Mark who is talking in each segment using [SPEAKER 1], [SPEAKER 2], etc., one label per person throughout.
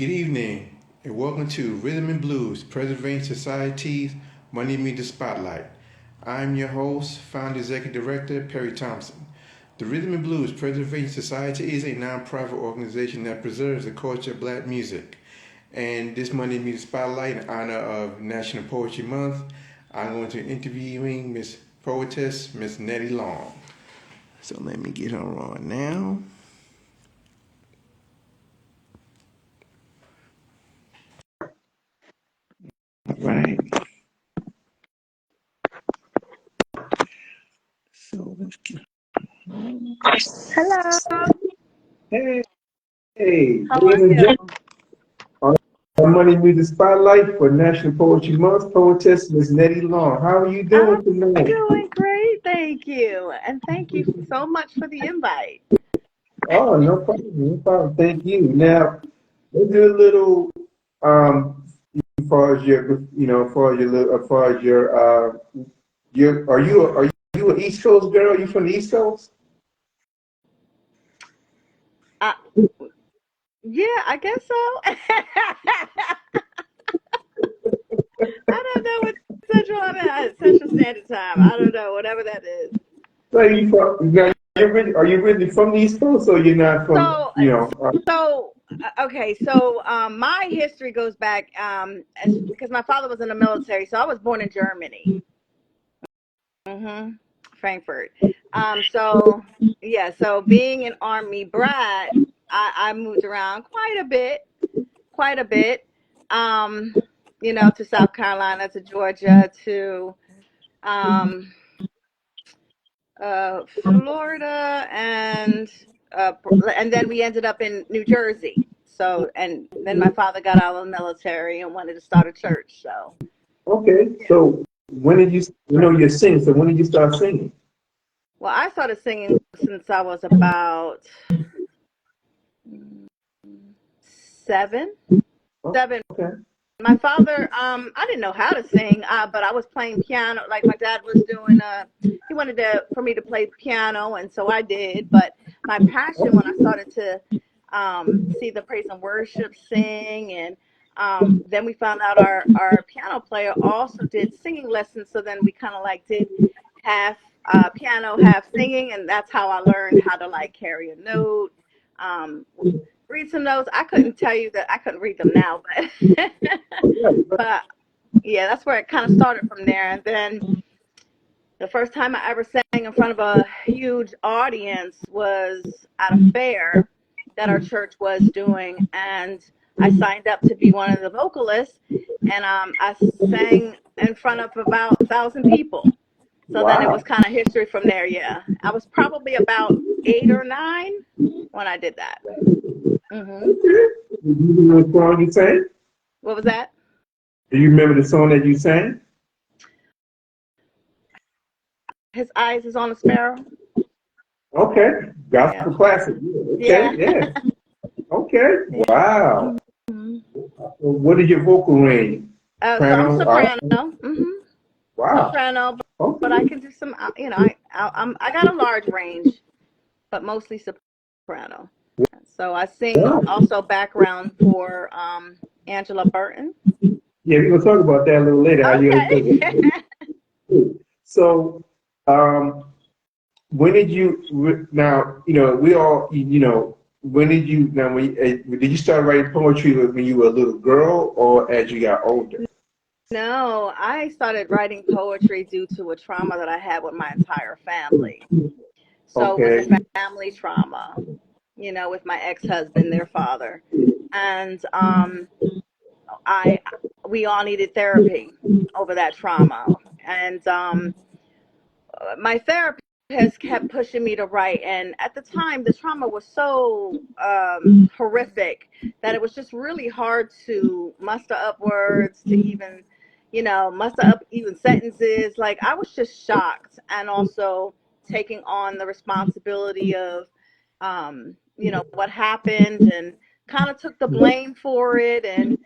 [SPEAKER 1] Good evening, and welcome to Rhythm and Blues, Preservation Society's Money Media Spotlight. I'm your host, founder, executive director, Perry Thompson. The Rhythm and Blues Preservation Society is a nonprofit organization that preserves the culture of black music. And this Monday Media Spotlight, in honor of National Poetry Month, I'm going to be interviewing Miss Poetess, Miss Nettie Long. So let me get her on now. Right. So let's get.
[SPEAKER 2] Hello.
[SPEAKER 1] Hey, hey,
[SPEAKER 2] How are
[SPEAKER 1] ladies and
[SPEAKER 2] you?
[SPEAKER 1] gentlemen, our Money Music Spotlight for National Poetry Month, poetess Miss Nettie Long. How are you
[SPEAKER 2] I'm
[SPEAKER 1] doing tonight?
[SPEAKER 2] doing great, thank you. And thank you so much for the invite.
[SPEAKER 1] Oh, no problem, no problem. Thank you. Now, let's do a little, as far as your, are you an East Coast girl? Are you from the East Coast?
[SPEAKER 2] Uh, yeah, I guess so. I don't know what Central Standard Time. I don't know, whatever that is.
[SPEAKER 1] So you from, now, are you really from the East Coast or you're not from,
[SPEAKER 2] So, okay, so my history goes back because my father was in the military, so I was born in Germany. Frankfurt. So yeah, so being an army brat, I moved around quite a bit. Um, to South Carolina, to Georgia, to um, Florida, and then we ended up in New Jersey. So, and then my father got out of the military and wanted to start a church. So,
[SPEAKER 1] okay,
[SPEAKER 2] yeah.
[SPEAKER 1] so when did you're singing, so when did you start singing?
[SPEAKER 2] Well, I started singing since I was about mm, seven.
[SPEAKER 1] Oh,
[SPEAKER 2] Seven.
[SPEAKER 1] okay.
[SPEAKER 2] My father, I didn't know how to sing, but I was playing piano. Like my dad was doing, he wanted for me to play piano, and so I did. But my passion when I started to see the praise and worship sing, and then we found out our piano player also did singing lessons. So then we kind of like did half piano, half singing, and that's how I learned how to like carry a note. Um, Read some notes. I couldn't tell you that I couldn't read them now, but but yeah, that's where it kind of started from there. And then the first time I ever sang in front of a huge audience was at a fair that our church was doing, and I signed up to be one of the vocalists, and I sang in front of about 1,000 people. So then it was
[SPEAKER 1] Wow.
[SPEAKER 2] kind of history from there. Yeah, I was probably about 8 or 9 when I did that. hmm
[SPEAKER 1] Do you remember the song you sang?
[SPEAKER 2] What was that?
[SPEAKER 1] Do you remember the song that you sang?
[SPEAKER 2] His eyes is on a sparrow.
[SPEAKER 1] Okay.
[SPEAKER 2] Yeah.
[SPEAKER 1] Gospel classic. Yeah. Okay,
[SPEAKER 2] Yeah.
[SPEAKER 1] yeah. Okay.
[SPEAKER 2] Yeah.
[SPEAKER 1] Wow.
[SPEAKER 2] hmm
[SPEAKER 1] What is your vocal range?
[SPEAKER 2] So I'm
[SPEAKER 1] Soprano,
[SPEAKER 2] soprano.
[SPEAKER 1] alto? Wow.
[SPEAKER 2] Soprano, but
[SPEAKER 1] Okay.
[SPEAKER 2] I can do some. I got a large range, but mostly soprano. So I sing
[SPEAKER 1] Wow.
[SPEAKER 2] also background for Angela Burton.
[SPEAKER 1] Yeah, we're gonna talk about that a little later. How
[SPEAKER 2] Okay.
[SPEAKER 1] you so when did you now, we all, when did you now did you start writing poetry when you were a little girl or as you got older?
[SPEAKER 2] No, I started writing poetry due to a trauma that I had with my entire family. So it was a
[SPEAKER 1] Okay.
[SPEAKER 2] family trauma, with my ex-husband, their father. And I we all needed therapy over that trauma. And my therapist has kept pushing me to write. And at the time, the trauma was so horrific that it was just really hard to muster up words, to even, muster up even sentences. Like I was just shocked, and also taking on the responsibility of, what happened, and kind of took the blame for it. And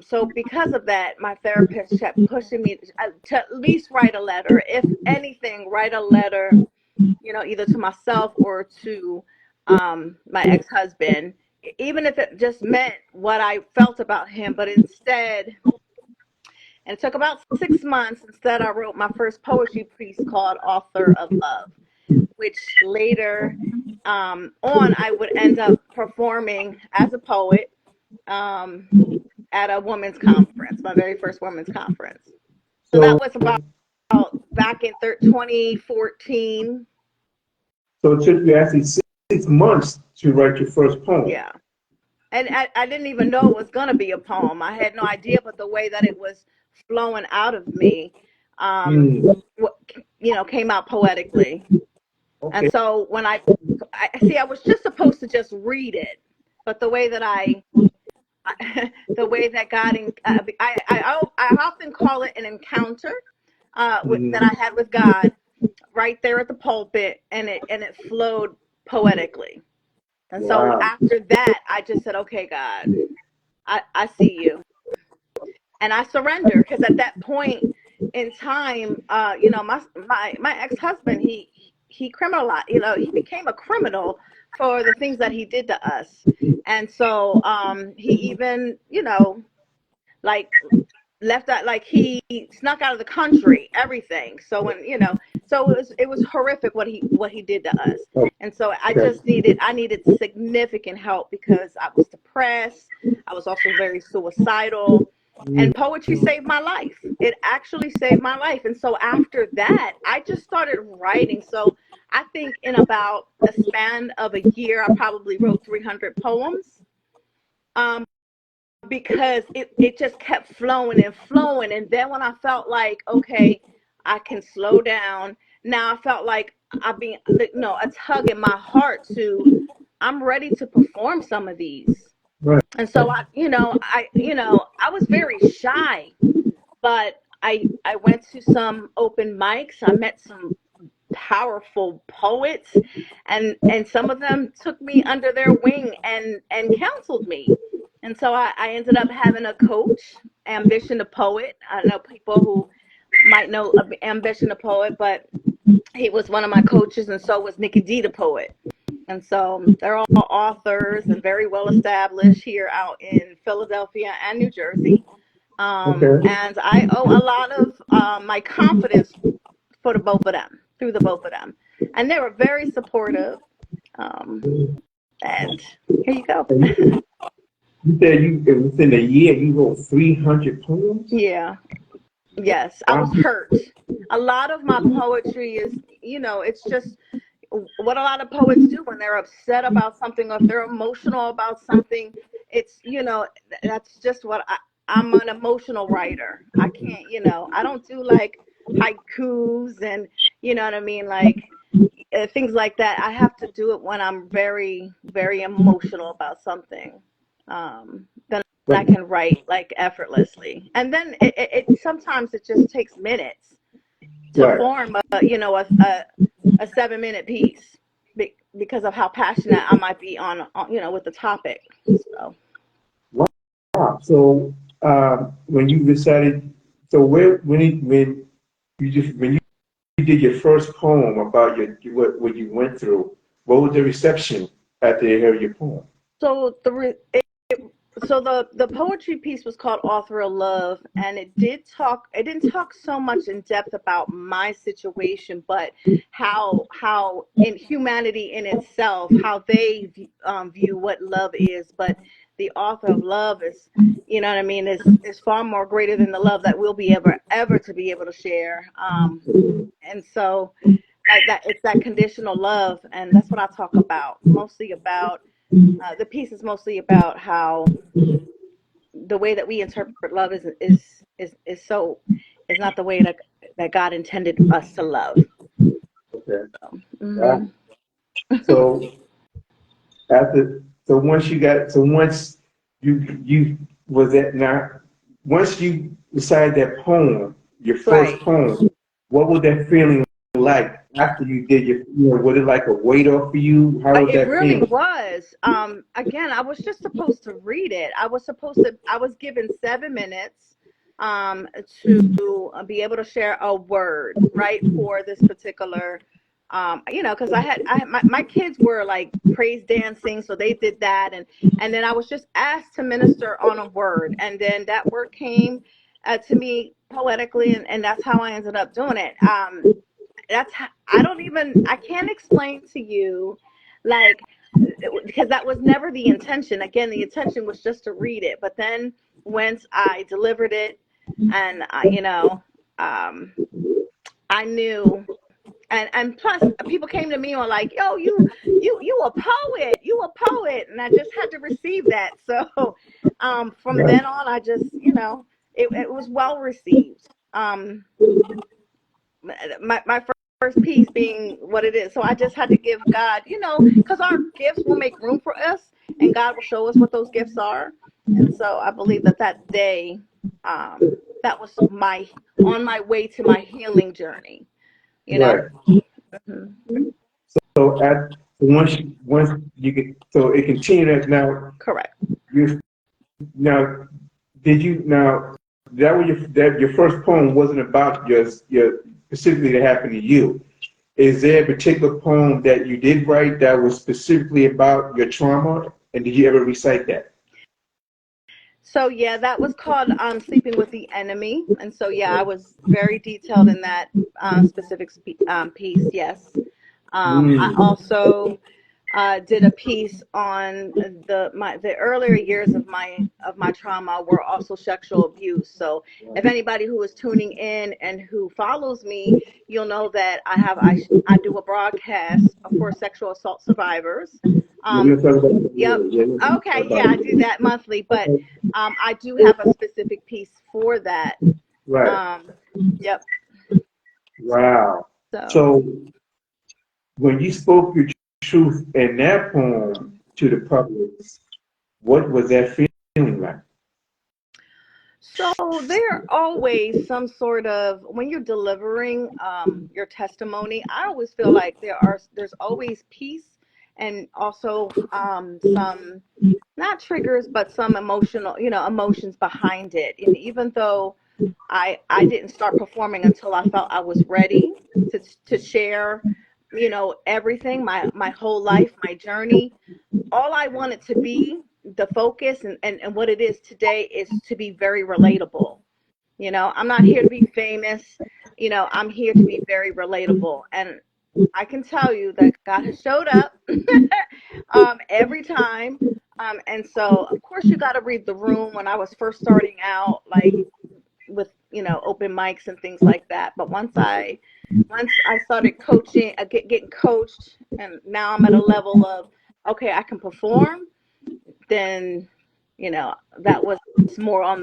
[SPEAKER 2] so because of that, my therapist kept pushing me to at least write a letter. If anything, write a letter, either to myself or to my ex-husband, even if it just meant what I felt about him, but instead, and it took about 6 months. Instead, I wrote my first poetry piece called Author of Love, which later on I would end up performing as a poet um, at a women's conference, my very first women's conference. So that
[SPEAKER 3] So,
[SPEAKER 2] was about back in 2014.
[SPEAKER 3] so it took you actually 6 months to write your first poem.
[SPEAKER 2] Yeah. And I didn't even know it was going to be a poem. I had no idea, but the way that it was flowing out of me, um,
[SPEAKER 3] Mm,
[SPEAKER 2] came out poetically. And
[SPEAKER 3] okay.
[SPEAKER 2] so when I see, I was just supposed to just read it, but the way that the way that God, I often call it an encounter that I
[SPEAKER 3] Mm,
[SPEAKER 2] had with God right there at the pulpit, and it flowed poetically. And so
[SPEAKER 3] wow.
[SPEAKER 2] after that, I just said, okay, God, I see you. And I surrender, because at that point in time, my ex-husband, he criminalized, he became a criminal for the things that he did to us. And so he even, like left out, like he snuck out of the country, everything. So when, so it was horrific what he did to us. And so
[SPEAKER 3] Okay.
[SPEAKER 2] I needed significant help, because I was depressed. I was also very suicidal,
[SPEAKER 3] Mm,
[SPEAKER 2] and poetry saved my life. It actually saved my life. And so after that, I just started writing. So I think in about a span of a year, I probably wrote 300 poems. Um, because it just kept flowing and flowing. And then when I felt like, okay, I can slow down, now I felt like a tug in my heart to, I'm ready to perform some of these.
[SPEAKER 3] right.
[SPEAKER 2] And so I was very shy, but I went to some open mics. I met some powerful poets, and some of them took me under their wing and counseled me. And so I ended up having a coach, Ambition the Poet. I know people who might know of Ambition the Poet, but he was one of my coaches, and so was Nikki D the Poet. And so they're all authors and very well established here out in Philadelphia and New Jersey.
[SPEAKER 3] Okay.
[SPEAKER 2] And I owe a lot of my confidence for the both of them, through the both of them. And they were very supportive. Um, and here you go.
[SPEAKER 3] And you said within a year you wrote 300 poems?
[SPEAKER 2] Yeah. Yes. I
[SPEAKER 3] Wow.
[SPEAKER 2] was hurt. A lot of my poetry is, it's just what a lot of poets do when they're upset about something, or if they're emotional about something. It's, that's just I'm an emotional writer. I can't, I don't do like haikus and, you know what I mean? Like, things like that. I have to do it when I'm very, very emotional about something. Then I
[SPEAKER 3] But,
[SPEAKER 2] can write like effortlessly. And then it sometimes it just takes minutes to
[SPEAKER 3] right.
[SPEAKER 2] form a 7-minute piece, because of how passionate I might be on with the topic. So
[SPEAKER 3] Wow. So, when you decided, so when you did your first poem about what you went through, what was the reception after they heard your poem?
[SPEAKER 2] so the poetry piece was called Author of Love, and it didn't talk so much in depth about my situation, but how in humanity in itself, how they view what love is. But the author of love is, you know what I mean, is far more greater than the love that we'll be ever to be able to share. And so that it's that conditional love, and that's what I talk about, mostly about. The piece is mostly about how the way that we interpret love is not the way that God intended us to love.
[SPEAKER 3] Okay.
[SPEAKER 2] Mm-hmm.
[SPEAKER 3] Wow. So once you was that now, once you decided that poem, your first
[SPEAKER 2] Right.
[SPEAKER 3] poem, what was that feeling like after you did was it like a weight off for you? How was
[SPEAKER 2] It
[SPEAKER 3] that
[SPEAKER 2] really
[SPEAKER 3] feeling?
[SPEAKER 2] was. Again, I was just supposed to read it. I was given 7 minutes um, to be able to share a word, right, for this particular Because my kids were like praise dancing, so they did that, and then I was just asked to minister on a word, and then that word came to me poetically, and that's how I ended up doing it. That's how, I can't explain to you, like, because that was never the intention. Again, the intention was just to read it, but then once I delivered it, and um, I knew. And plus, people came to me and were like, "Yo, you a poet, you a poet," and I just had to receive that. So, from
[SPEAKER 3] Right.
[SPEAKER 2] then on, I just, it was well received. My first piece being what it is. So I just had to give God, because our gifts will make room for us, and God will show us what those gifts are. And so I believe that day, that was my on my way to my healing journey. You know.
[SPEAKER 3] Right.
[SPEAKER 2] Mhm.
[SPEAKER 3] So once you get, so it continued that now
[SPEAKER 2] Correct.
[SPEAKER 3] you now did you now that was your first poem wasn't about your specifically that happened to you. Is there a particular poem that you did write that was specifically about your trauma, and did you ever recite that?
[SPEAKER 2] So yeah, that was called "Sleeping with the Enemy," and so yeah, I was very detailed in that specific piece. Yes, I
[SPEAKER 3] Mm.
[SPEAKER 2] also did a piece on the earlier years of my trauma were also sexual abuse. So if anybody who is tuning in and who follows me, you'll know that I do a broadcast for sexual assault survivors.
[SPEAKER 3] We're
[SPEAKER 2] Um,
[SPEAKER 3] gonna talk about
[SPEAKER 2] yep.
[SPEAKER 3] it. Yeah, we're gonna
[SPEAKER 2] Okay.
[SPEAKER 3] talk
[SPEAKER 2] Yeah,
[SPEAKER 3] about
[SPEAKER 2] I do
[SPEAKER 3] it.
[SPEAKER 2] that monthly, but I do have a specific piece for that.
[SPEAKER 3] Right.
[SPEAKER 2] Um, yep.
[SPEAKER 3] Wow.
[SPEAKER 2] So.
[SPEAKER 3] So when you spoke your truth in that poem to the public, what was that feeling like?
[SPEAKER 2] So there always some sort of when you're delivering your testimony, I always feel like there's always peace and also some not triggers but some emotional emotions behind it. And even though I didn't start performing until I felt I was ready to share everything, my whole life, my journey, all I want it to be, the focus and what it is today is to be very relatable. I'm not here to be famous. I'm here to be very relatable. And I can tell you that God has showed up every time. And so, of course, you got to read the room. When I was first starting out, like with, open mics and things like that. But once I started coaching, getting coached, and now I'm at a level of, okay, I can perform, then, that was more on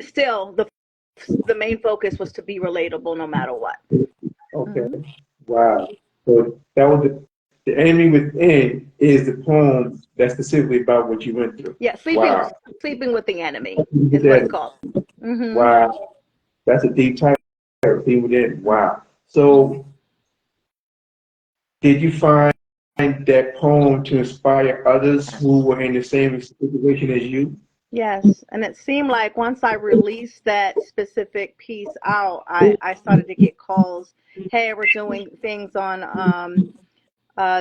[SPEAKER 2] still the main focus was to be relatable no matter what.
[SPEAKER 3] Okay.
[SPEAKER 2] Hmm.
[SPEAKER 3] Wow. So that was the enemy within is the poem that's specifically about what you went through.
[SPEAKER 2] Yeah,
[SPEAKER 3] Wow.
[SPEAKER 2] sleeping with the enemy
[SPEAKER 3] Look
[SPEAKER 2] is
[SPEAKER 3] at
[SPEAKER 2] what it's
[SPEAKER 3] that.
[SPEAKER 2] called. Hmm.
[SPEAKER 3] Wow. That's a deep title. Sleeping within. Wow.
[SPEAKER 2] Hmm.
[SPEAKER 3] So did you find that poem to inspire others who were in the same situation as you?
[SPEAKER 2] Yes, and it seemed like once I released that specific piece out, I started to get calls. Hey, we're doing things on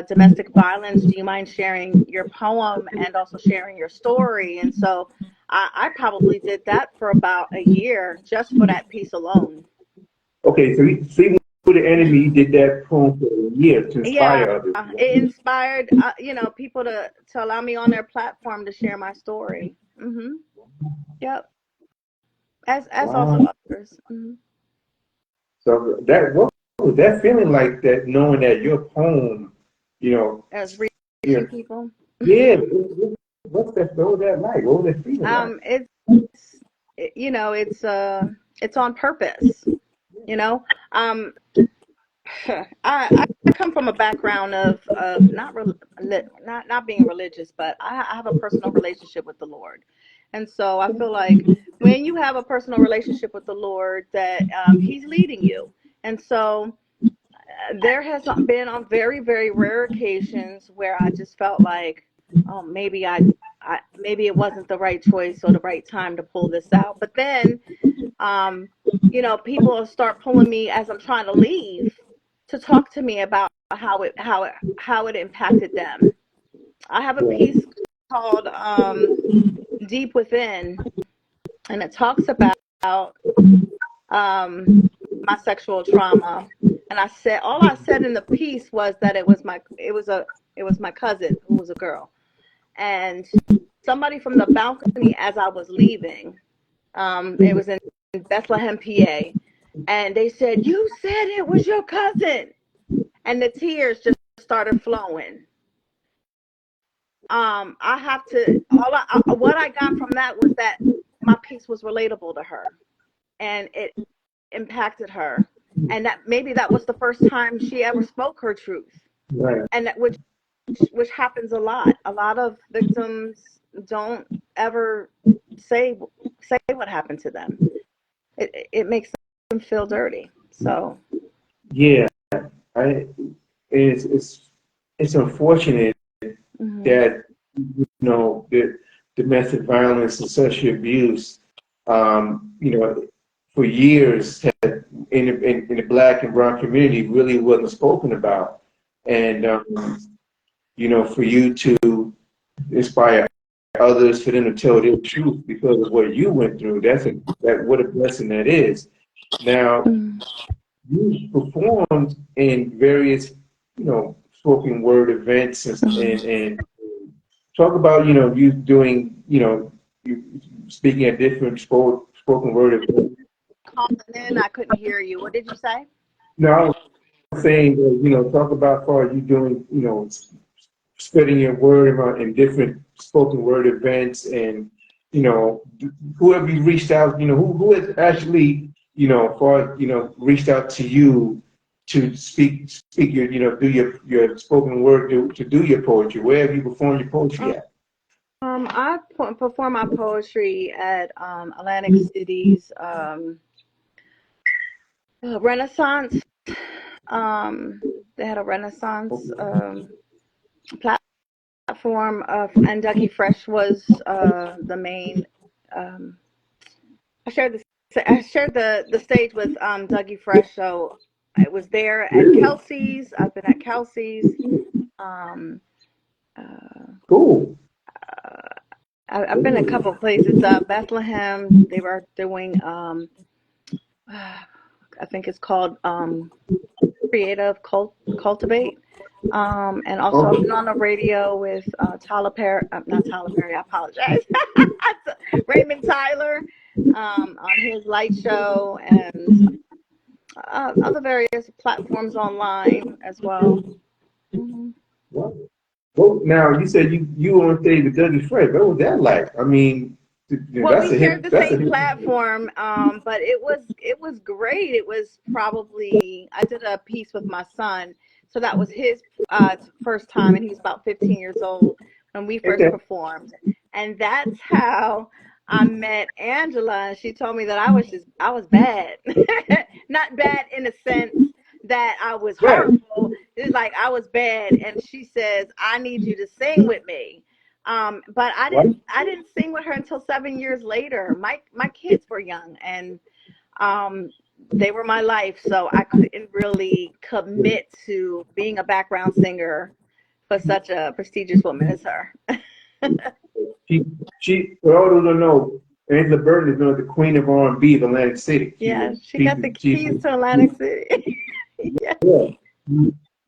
[SPEAKER 2] domestic violence. Do you mind sharing your poem and also sharing your story? And so I probably did that for about a year just for that piece alone.
[SPEAKER 3] Okay, so Sleeping with the Enemy, you did that poem for a year to
[SPEAKER 2] Yeah,
[SPEAKER 3] inspire others.
[SPEAKER 2] it inspired people to allow me on their platform to share my story. Yep, as also
[SPEAKER 3] Wow.
[SPEAKER 2] others.
[SPEAKER 3] So that what was that feeling like that knowing that your poem, you know,
[SPEAKER 2] As
[SPEAKER 3] you
[SPEAKER 2] reaching
[SPEAKER 3] know,
[SPEAKER 2] people.
[SPEAKER 3] yeah, what was that like? What was that feeling like?
[SPEAKER 2] It's it's on purpose. You know, um, I come from a background of not being religious, but I have a personal relationship with the Lord, and so I feel like when you have a personal relationship with the Lord, that He's leading you, and so there has been on very, very rare occasions where I just felt like, oh, maybe it wasn't the right choice or the right time to pull this out. But then, people start pulling me as I'm trying to leave. to talk to me about how it impacted them. I have a piece called Deep Within, and it talks about my sexual trauma. And all I said in the piece was that it was my cousin who was a girl, and somebody from the balcony as I was leaving. It was in Bethlehem, PA, and they said, "You said it was your cousin," and the tears just started flowing. I have to. What I got from that was that my piece was relatable to her, and it impacted her, and that maybe that was the first time she ever spoke her truth,
[SPEAKER 3] Right.
[SPEAKER 2] and that which happens a lot. A lot of victims don't ever say what happened to them. It makes them feel dirty. So
[SPEAKER 3] Yeah, I it's unfortunate that the domestic violence and sexual abuse, for years had, in the Black and brown community really wasn't spoken about, and for you to inspire others, for them to tell their truth because of what you went through, what a blessing that is. Now, you performed in various, spoken word events and talk about, you doing, you speaking at different spoken word events.
[SPEAKER 2] calling in, I couldn't hear you. What did you say?
[SPEAKER 3] No, I was saying, talk about far you doing, spreading your word around in different spoken word events, and who have you reached out? Who has actually, reached out to you to speak your, do your spoken word, to do your poetry? Where have you performed your poetry at?
[SPEAKER 2] I perform my poetry at Atlantic City's Renaissance. They had a Renaissance platform, and Dougie Fresh was the main. Um, I shared the stage with Dougie Fresh, so I was there at Kelsey's. I've been at Kelsey's. Um,
[SPEAKER 3] Cool.
[SPEAKER 2] I've been a couple of places. Bethlehem, they were doing. I think it's called Creative Cultivate. And also I've been on the radio with Tyler Perry, not Tyler Perry, I apologize. Raymond Tyler on his light show, and other various platforms online as well. Mm-hmm.
[SPEAKER 3] Well, now you said you on stage with Dougie Fresh. What was that like? I mean,
[SPEAKER 2] Well, we shared the same platform, but it was great. It was probably, I did a piece with my son, so that was his first time, and he was about 15 years old when we first performed, and that's how I met Angela. And she told me that I was bad, not bad in the sense that I was horrible. It's like I was bad, and she says, "I need you to sing with me." But I didn't sing with her until 7 years later. My kids were young, and they were my life, so I couldn't really commit to being a background singer for such a prestigious woman as her.
[SPEAKER 3] she for all those who don't know, Angela Burton is known as the Queen of R&B of Atlantic City.
[SPEAKER 2] She got the keys to Atlantic City.
[SPEAKER 3] Yeah.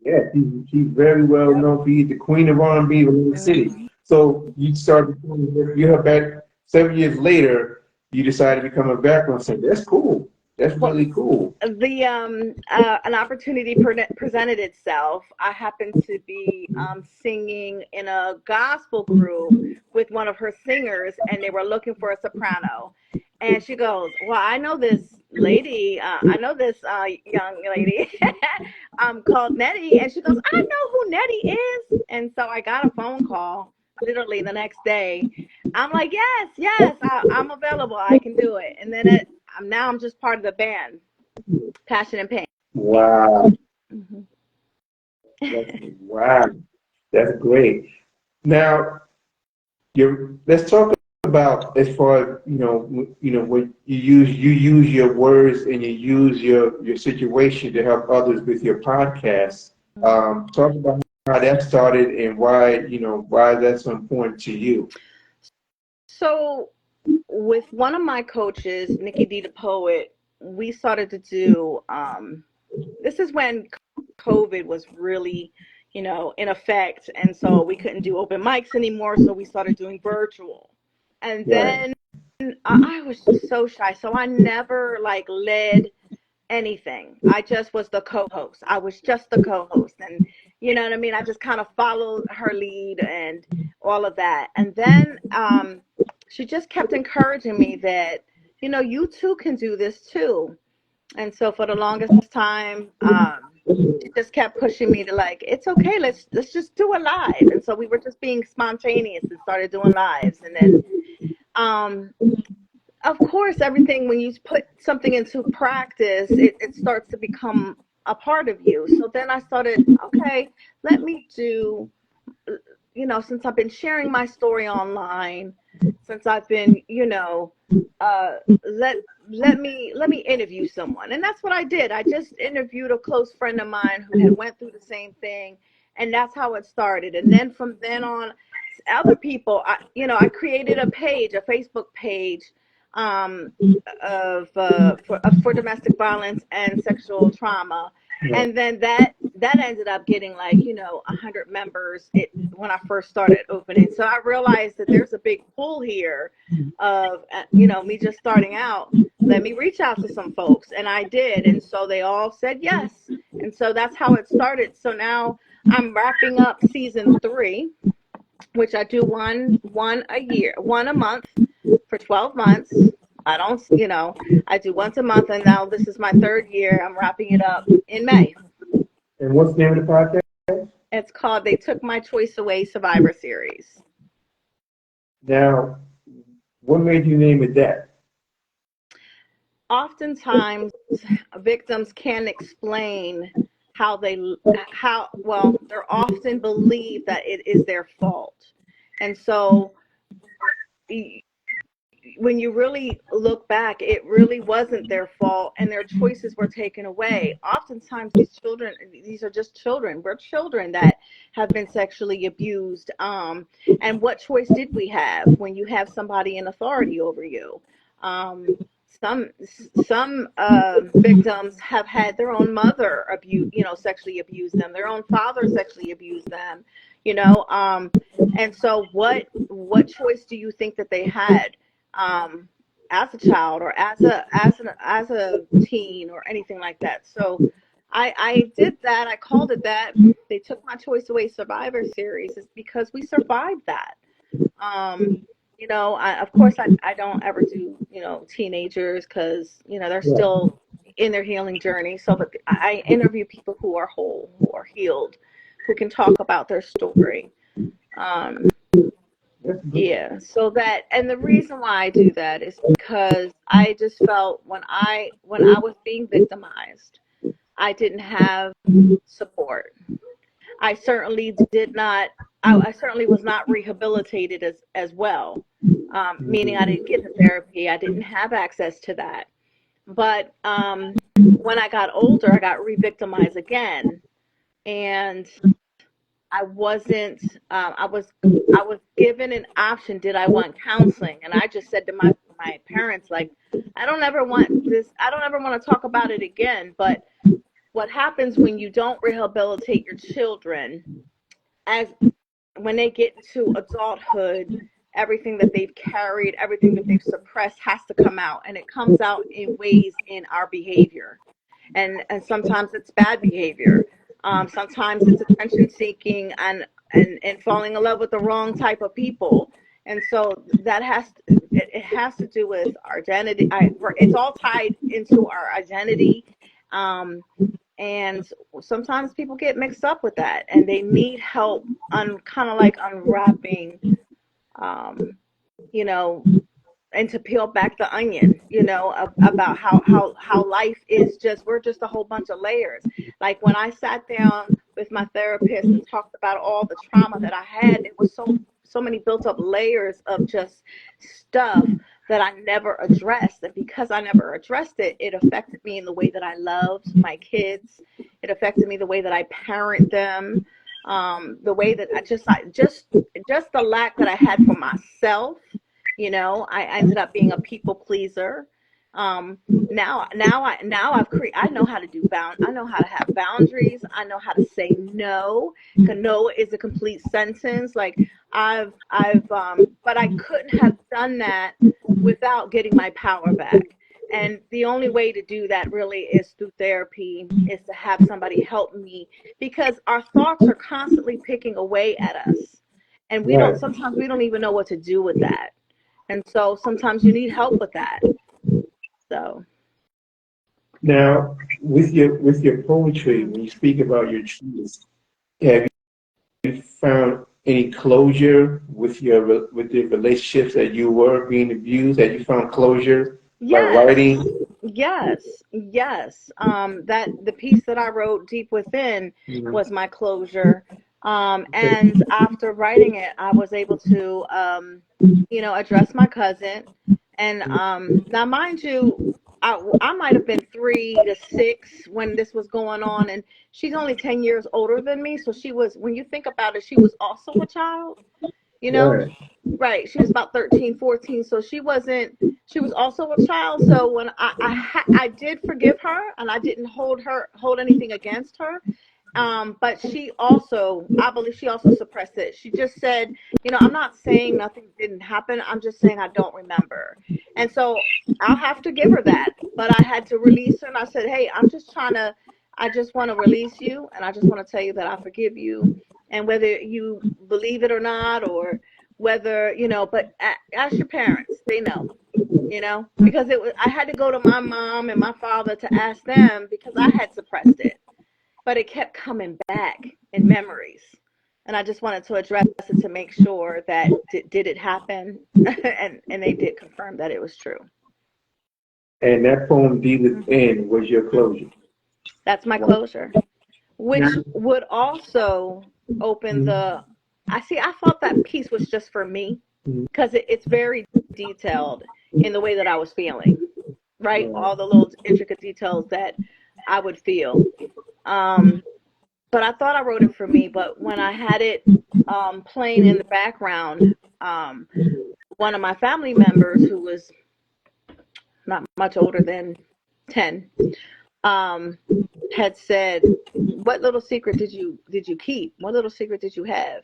[SPEAKER 3] Yeah, she's very well known for being the Queen of R&B of Atlantic City. So you started, you're back 7 years later, you decided to become a background singer. That's cool. That's really cool.
[SPEAKER 2] An opportunity presented itself. I happened to be singing in a gospel group with one of her singers, and they were looking for a soprano. And she goes, "Well, I know this lady. I know this young lady called Nettie." And she goes, "I know who Nettie is." And so I got a phone call literally the next day. I'm like, yes, I'm available. I can do it. And then I'm just part of the band, Passion and Pain.
[SPEAKER 3] Wow.
[SPEAKER 2] Mm-hmm.
[SPEAKER 3] Wow. That's great. Now, let's talk about as far as when you use your words and you use your situation to help others with your podcast. Talk about how that started and why that's so important to you.
[SPEAKER 2] So, with one of my coaches, Nikki D, the poet, we started to do. This is when COVID was really, in effect, and so we couldn't do open mics anymore. So we started doing virtual, and
[SPEAKER 3] Right.
[SPEAKER 2] then I was just so shy, so I never like led anything. I just was the co-host. I was just the co-host, and you know what I mean. I just kind of followed her lead and all of that. And then she just kept encouraging me that you too can do this too. And so for the longest time, she just kept pushing me to like, it's okay, let's just do a live. And so we were just being spontaneous and started doing lives. And then um, of course, everything, when you put something into practice, it starts to become a part of you. So then I started, okay, let me do, since I've been sharing my story online, since I've been, uh, let let me interview someone, and that's what I did. I just interviewed a close friend of mine who had went through the same thing, and that's how it started. And then from then on, other people, I created a page, a Facebook page, um, for domestic violence and sexual trauma, and then that ended up getting like 100 members when I first started opening. So I realized that there's a big pull here of me just starting out. Let me reach out to some folks, and I did, and so they all said yes, and so that's how it started. So now I'm wrapping up season 3, which I do one a year, one a month for 12 months. I don't, I do once a month, and now this is my 3rd year. I'm wrapping it up in May.
[SPEAKER 3] And what's the name of the podcast?
[SPEAKER 2] It's called They Took My Choice Away Survivor Series.
[SPEAKER 3] Now, what made you name it that?
[SPEAKER 2] Oftentimes, victims can't explain they're often believe that it is their fault. And so when you really look back, it really wasn't their fault, and their choices were taken away. Oftentimes, these are just children. We're children that have been sexually abused. And what choice did we have when you have somebody in authority over you? Um, some victims have had their own mother sexually abuse them, their own father sexually abuse them, and so what choice do you think that they had? As a child, or as a teen, or anything like that. So I did that. I called it that. They Took My Choice Away Survivor Series, is because we survived that. Um, of course, I don't ever do teenagers, because they're still in their healing journey. So, but I interview people who are whole, who are healed, who can talk about their story. Um, yeah, so that, and the reason why I do that is because I just felt when I was being victimized, I didn't have support. I certainly did not. I certainly was not rehabilitated as well. Meaning I didn't get the therapy. I didn't have access to that. But when I got older, I got re-victimized again, and I wasn't. I was given an option. Did I want counseling? And I just said to my parents, like, I don't ever want this. I don't ever want to talk about it again. But what happens when you don't rehabilitate your children, as when they get into adulthood, everything that they've carried, everything that they've suppressed has to come out, and it comes out in ways in our behavior, and sometimes it's bad behavior. Sometimes it's attention seeking, and falling in love with the wrong type of people. And so that it has to do with our identity. It's all tied into our identity. Um, and sometimes people get mixed up with that, and they need help on kind of like unwrapping, um, you know, and to peel back the onion, about how life is we're just a whole bunch of layers. Like when I sat down with my therapist and talked about all the trauma that I had, it was so so many built up layers of just stuff that I never addressed. And because I never addressed it, it affected me in the way that I loved my kids. It affected me the way that I parent them, the way that just the lack that I had for myself. I ended up being a people pleaser. I know how to I know how to have boundaries. I know how to say no. 'Cause no is a complete sentence. Like but I couldn't have done that without getting my power back. And the only way to do that really is through therapy, is to have somebody help me, because our thoughts are constantly picking away at us. And
[SPEAKER 3] Right.
[SPEAKER 2] sometimes we don't even know what to do with that. And so sometimes you need help with that. So.
[SPEAKER 3] Now, with your poetry, when you speak about your truths, have you found any closure with the relationships that you were being abused? Have you found closure by
[SPEAKER 2] Yes,
[SPEAKER 3] writing?
[SPEAKER 2] yes. That the piece that I wrote, Deep Within,
[SPEAKER 3] Mhm.
[SPEAKER 2] was my closure.
[SPEAKER 3] Okay.
[SPEAKER 2] And after writing it, I was able to, address my cousin. And now, mind you, I might have been 3 to 6 when this was going on, and she's only 10 years older than me. So she was, when you think about it, she was also a child, you know?
[SPEAKER 3] Right.
[SPEAKER 2] Right. She was about 13, 14. So she was also a child. So when I did forgive her, and I didn't hold anything against her. But I believe she also suppressed it. She just said, I'm not saying nothing didn't happen. I'm just saying I don't remember. And so I'll have to give her that. But I had to release her, and I said, hey, I just want to release you, and I just want to tell you that I forgive you. And whether you believe it or not, or whether, but ask your parents, they know, because I had to go to my mom and my father to ask them, because I had suppressed it, but it kept coming back in memories. And I just wanted to address it to make sure that did it happen, and they did confirm that it was true.
[SPEAKER 3] And that poem, Deep
[SPEAKER 2] Hmm.
[SPEAKER 3] Within, was your closure.
[SPEAKER 2] That's my
[SPEAKER 3] Wow.
[SPEAKER 2] closure,
[SPEAKER 3] Now,
[SPEAKER 2] which would also open the. I see. I thought that piece was just for me, because it's very detailed in the way that I was feeling, right? All the little intricate details that I would feel. Um, but I thought I wrote it for me. But when I had it playing in the background, um, one of my family members, who was not much older than 10, um, had said, "What little secret did you keep? What little secret did you have?"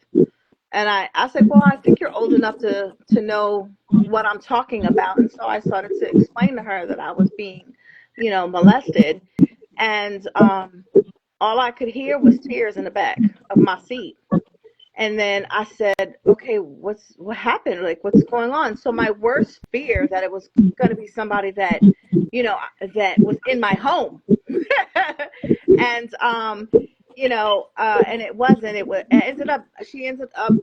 [SPEAKER 2] And I said, well, I think you're old enough to know what I'm talking about. And so I started to explain to her that I was being, molested. And all I could hear was tears in the back of my seat. And then I said, okay, what happened? Like, what's going on? So my worst fear, that it was going to be somebody that, that was in my home. And, and it wasn't. She ended up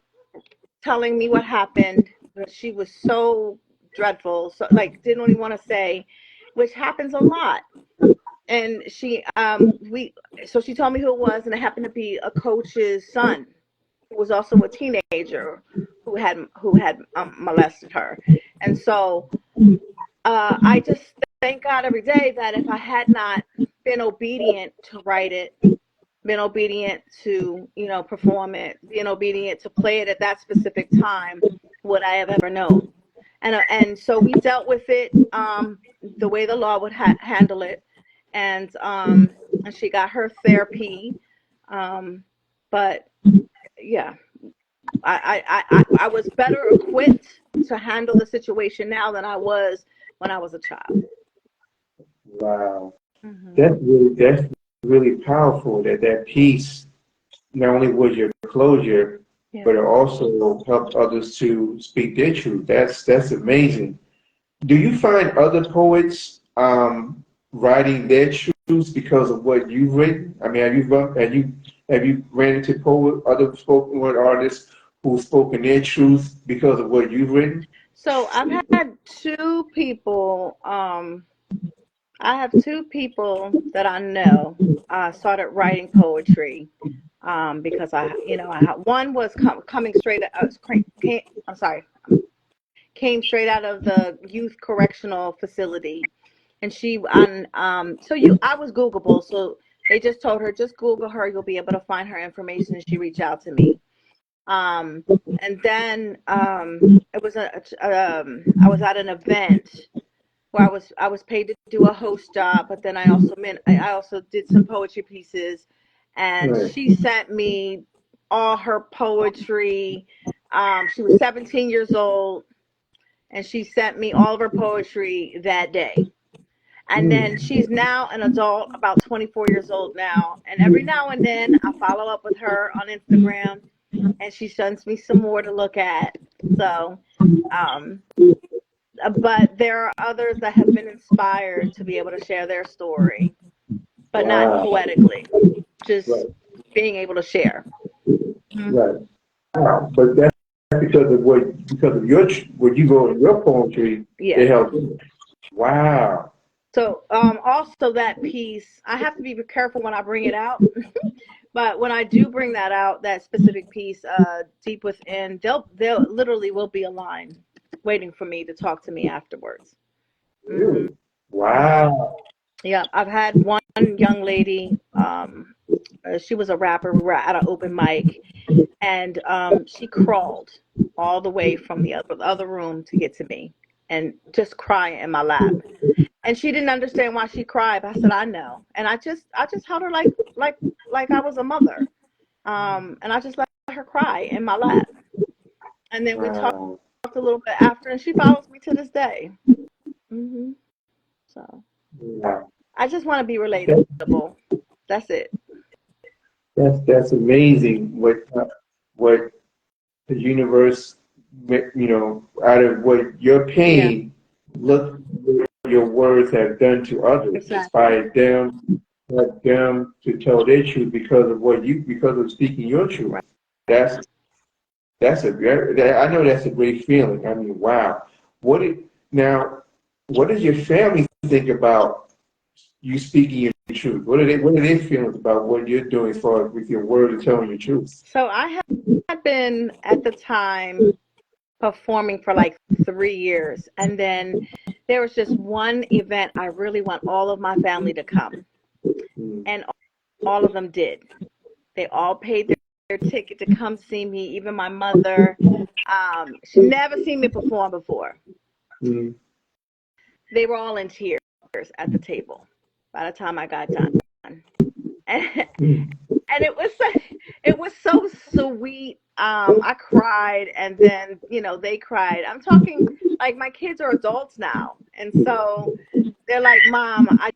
[SPEAKER 2] telling me what happened, but she was so dreadful, so like didn't even want to say, which happens a lot. And she told me who it was, and it happened to be a coach's son, who was also a teenager, who had molested her. And so I just thank God every day that if I had not been obedient to write it, been obedient to, perform it, being obedient to play it at that specific time, would I have ever known? And so we dealt with it the way the law would handle it, and she got her therapy, um, but yeah, I was better equipped to handle the situation now than I was when I was a child.
[SPEAKER 3] wow.
[SPEAKER 2] Hmm.
[SPEAKER 3] That's really powerful. That piece not only was your closure,
[SPEAKER 2] Yeah.
[SPEAKER 3] but it also helped others to speak their truth. That's amazing. Do you find other poets writing their truths because of what you've written? I mean, have you ran into other spoken word artists who've spoken their truth because of what you've written?
[SPEAKER 2] So I've had two people. I have two people that I know started writing poetry. because one was coming straight. I'm sorry, came straight out of the youth correctional facility, and I was Googleable, so they just told her, just Google her, you'll be able to find her information, and she reached out to me. Um, and then it was I was at an event where I was paid to do a host job, but then I also did some poetry pieces, and
[SPEAKER 3] Right.
[SPEAKER 2] she sent me all her poetry. She was 17 years old, and she sent me all of her poetry that day. And then she's now an adult, about 24 years old now. And every now and then I follow up with her on Instagram, and she sends me some more to look at. So, um, but there are others that have been inspired to be able to share their story, but not
[SPEAKER 3] Wow.
[SPEAKER 2] poetically, just
[SPEAKER 3] Right.
[SPEAKER 2] being able to share. Mhm.
[SPEAKER 3] Right. Wow. But that's because of what you go in your poetry,
[SPEAKER 2] Yeah.
[SPEAKER 3] it helps. Wow.
[SPEAKER 2] So also that piece, I have to be careful when I bring it out. But when I do bring that out, that specific piece, deep within, they'll literally will be a line waiting for me to talk to me afterwards. Hmm.
[SPEAKER 3] Really? Wow.
[SPEAKER 2] Yeah, I've had one young lady. She was a rapper. We were at an open mic, and she crawled all the way from the other room to get to me, and just crying in my lap. And she didn't understand why she cried. But I said, I know, and I just held her like I was a mother. And I just let her cry in my lap. And then we talked
[SPEAKER 3] Wow.
[SPEAKER 2] a little bit after, and she follows me to this day. Hmm. So
[SPEAKER 3] Wow.
[SPEAKER 2] I just want to be
[SPEAKER 3] That,
[SPEAKER 2] relatable. That's it.
[SPEAKER 3] that's amazing. What the universe, out of what your
[SPEAKER 2] Yeah,
[SPEAKER 3] pain, look what your words have done to others,
[SPEAKER 2] exactly.
[SPEAKER 3] inspired them, helped them to tell their truth because of speaking your truth.
[SPEAKER 2] Right.
[SPEAKER 3] That's I know that's a great feeling. I mean, wow. Now, what does your family think about you speaking your truth? What are their feelings about what you're doing as far as with your word and telling your truth?
[SPEAKER 2] So I had been at the time performing for like 3 years. And then there was just one event I really want all of my family to come.
[SPEAKER 3] Mm.
[SPEAKER 2] And all of them did. They all paid their ticket to come see me, even my mother. She never seen me perform before.
[SPEAKER 3] Mm.
[SPEAKER 2] They were all in tears at the table by the time I got done. And,
[SPEAKER 3] Mm.
[SPEAKER 2] and it was so sweet. I cried, and then they cried. I'm talking like my kids are adults now, and so they're like, "Mom, I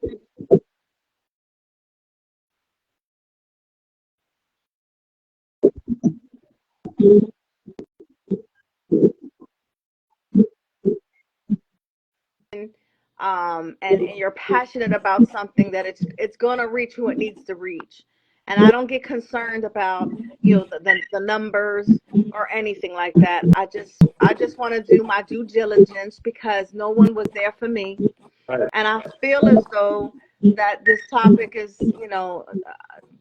[SPEAKER 2] and you're passionate about something that it's going to reach who it needs to reach." And I don't get concerned about the numbers or anything like that. I just want to do my due diligence because no one was there for me.
[SPEAKER 3] Right.
[SPEAKER 2] And I feel as though that this topic is,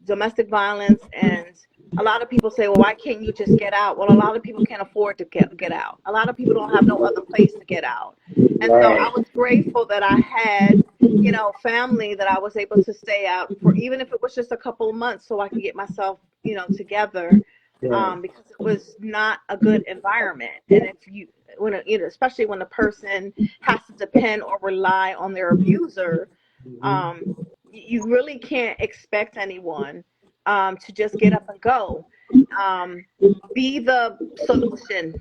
[SPEAKER 2] domestic violence. And a lot of people say, well, why can't you just get out? Well, a lot of people can't afford to get out. A lot of people don't have no other place to get out. And so I
[SPEAKER 3] Right.
[SPEAKER 2] was grateful that I had, family that I was able to stay out for, even if it was just a couple of months, so I could get myself, together.
[SPEAKER 3] Right.
[SPEAKER 2] Because it was not a good environment. And if especially when the person has to depend or rely on their abuser,
[SPEAKER 3] Mhm.
[SPEAKER 2] um, you really can't expect anyone to just get up and go. Um, be the solution.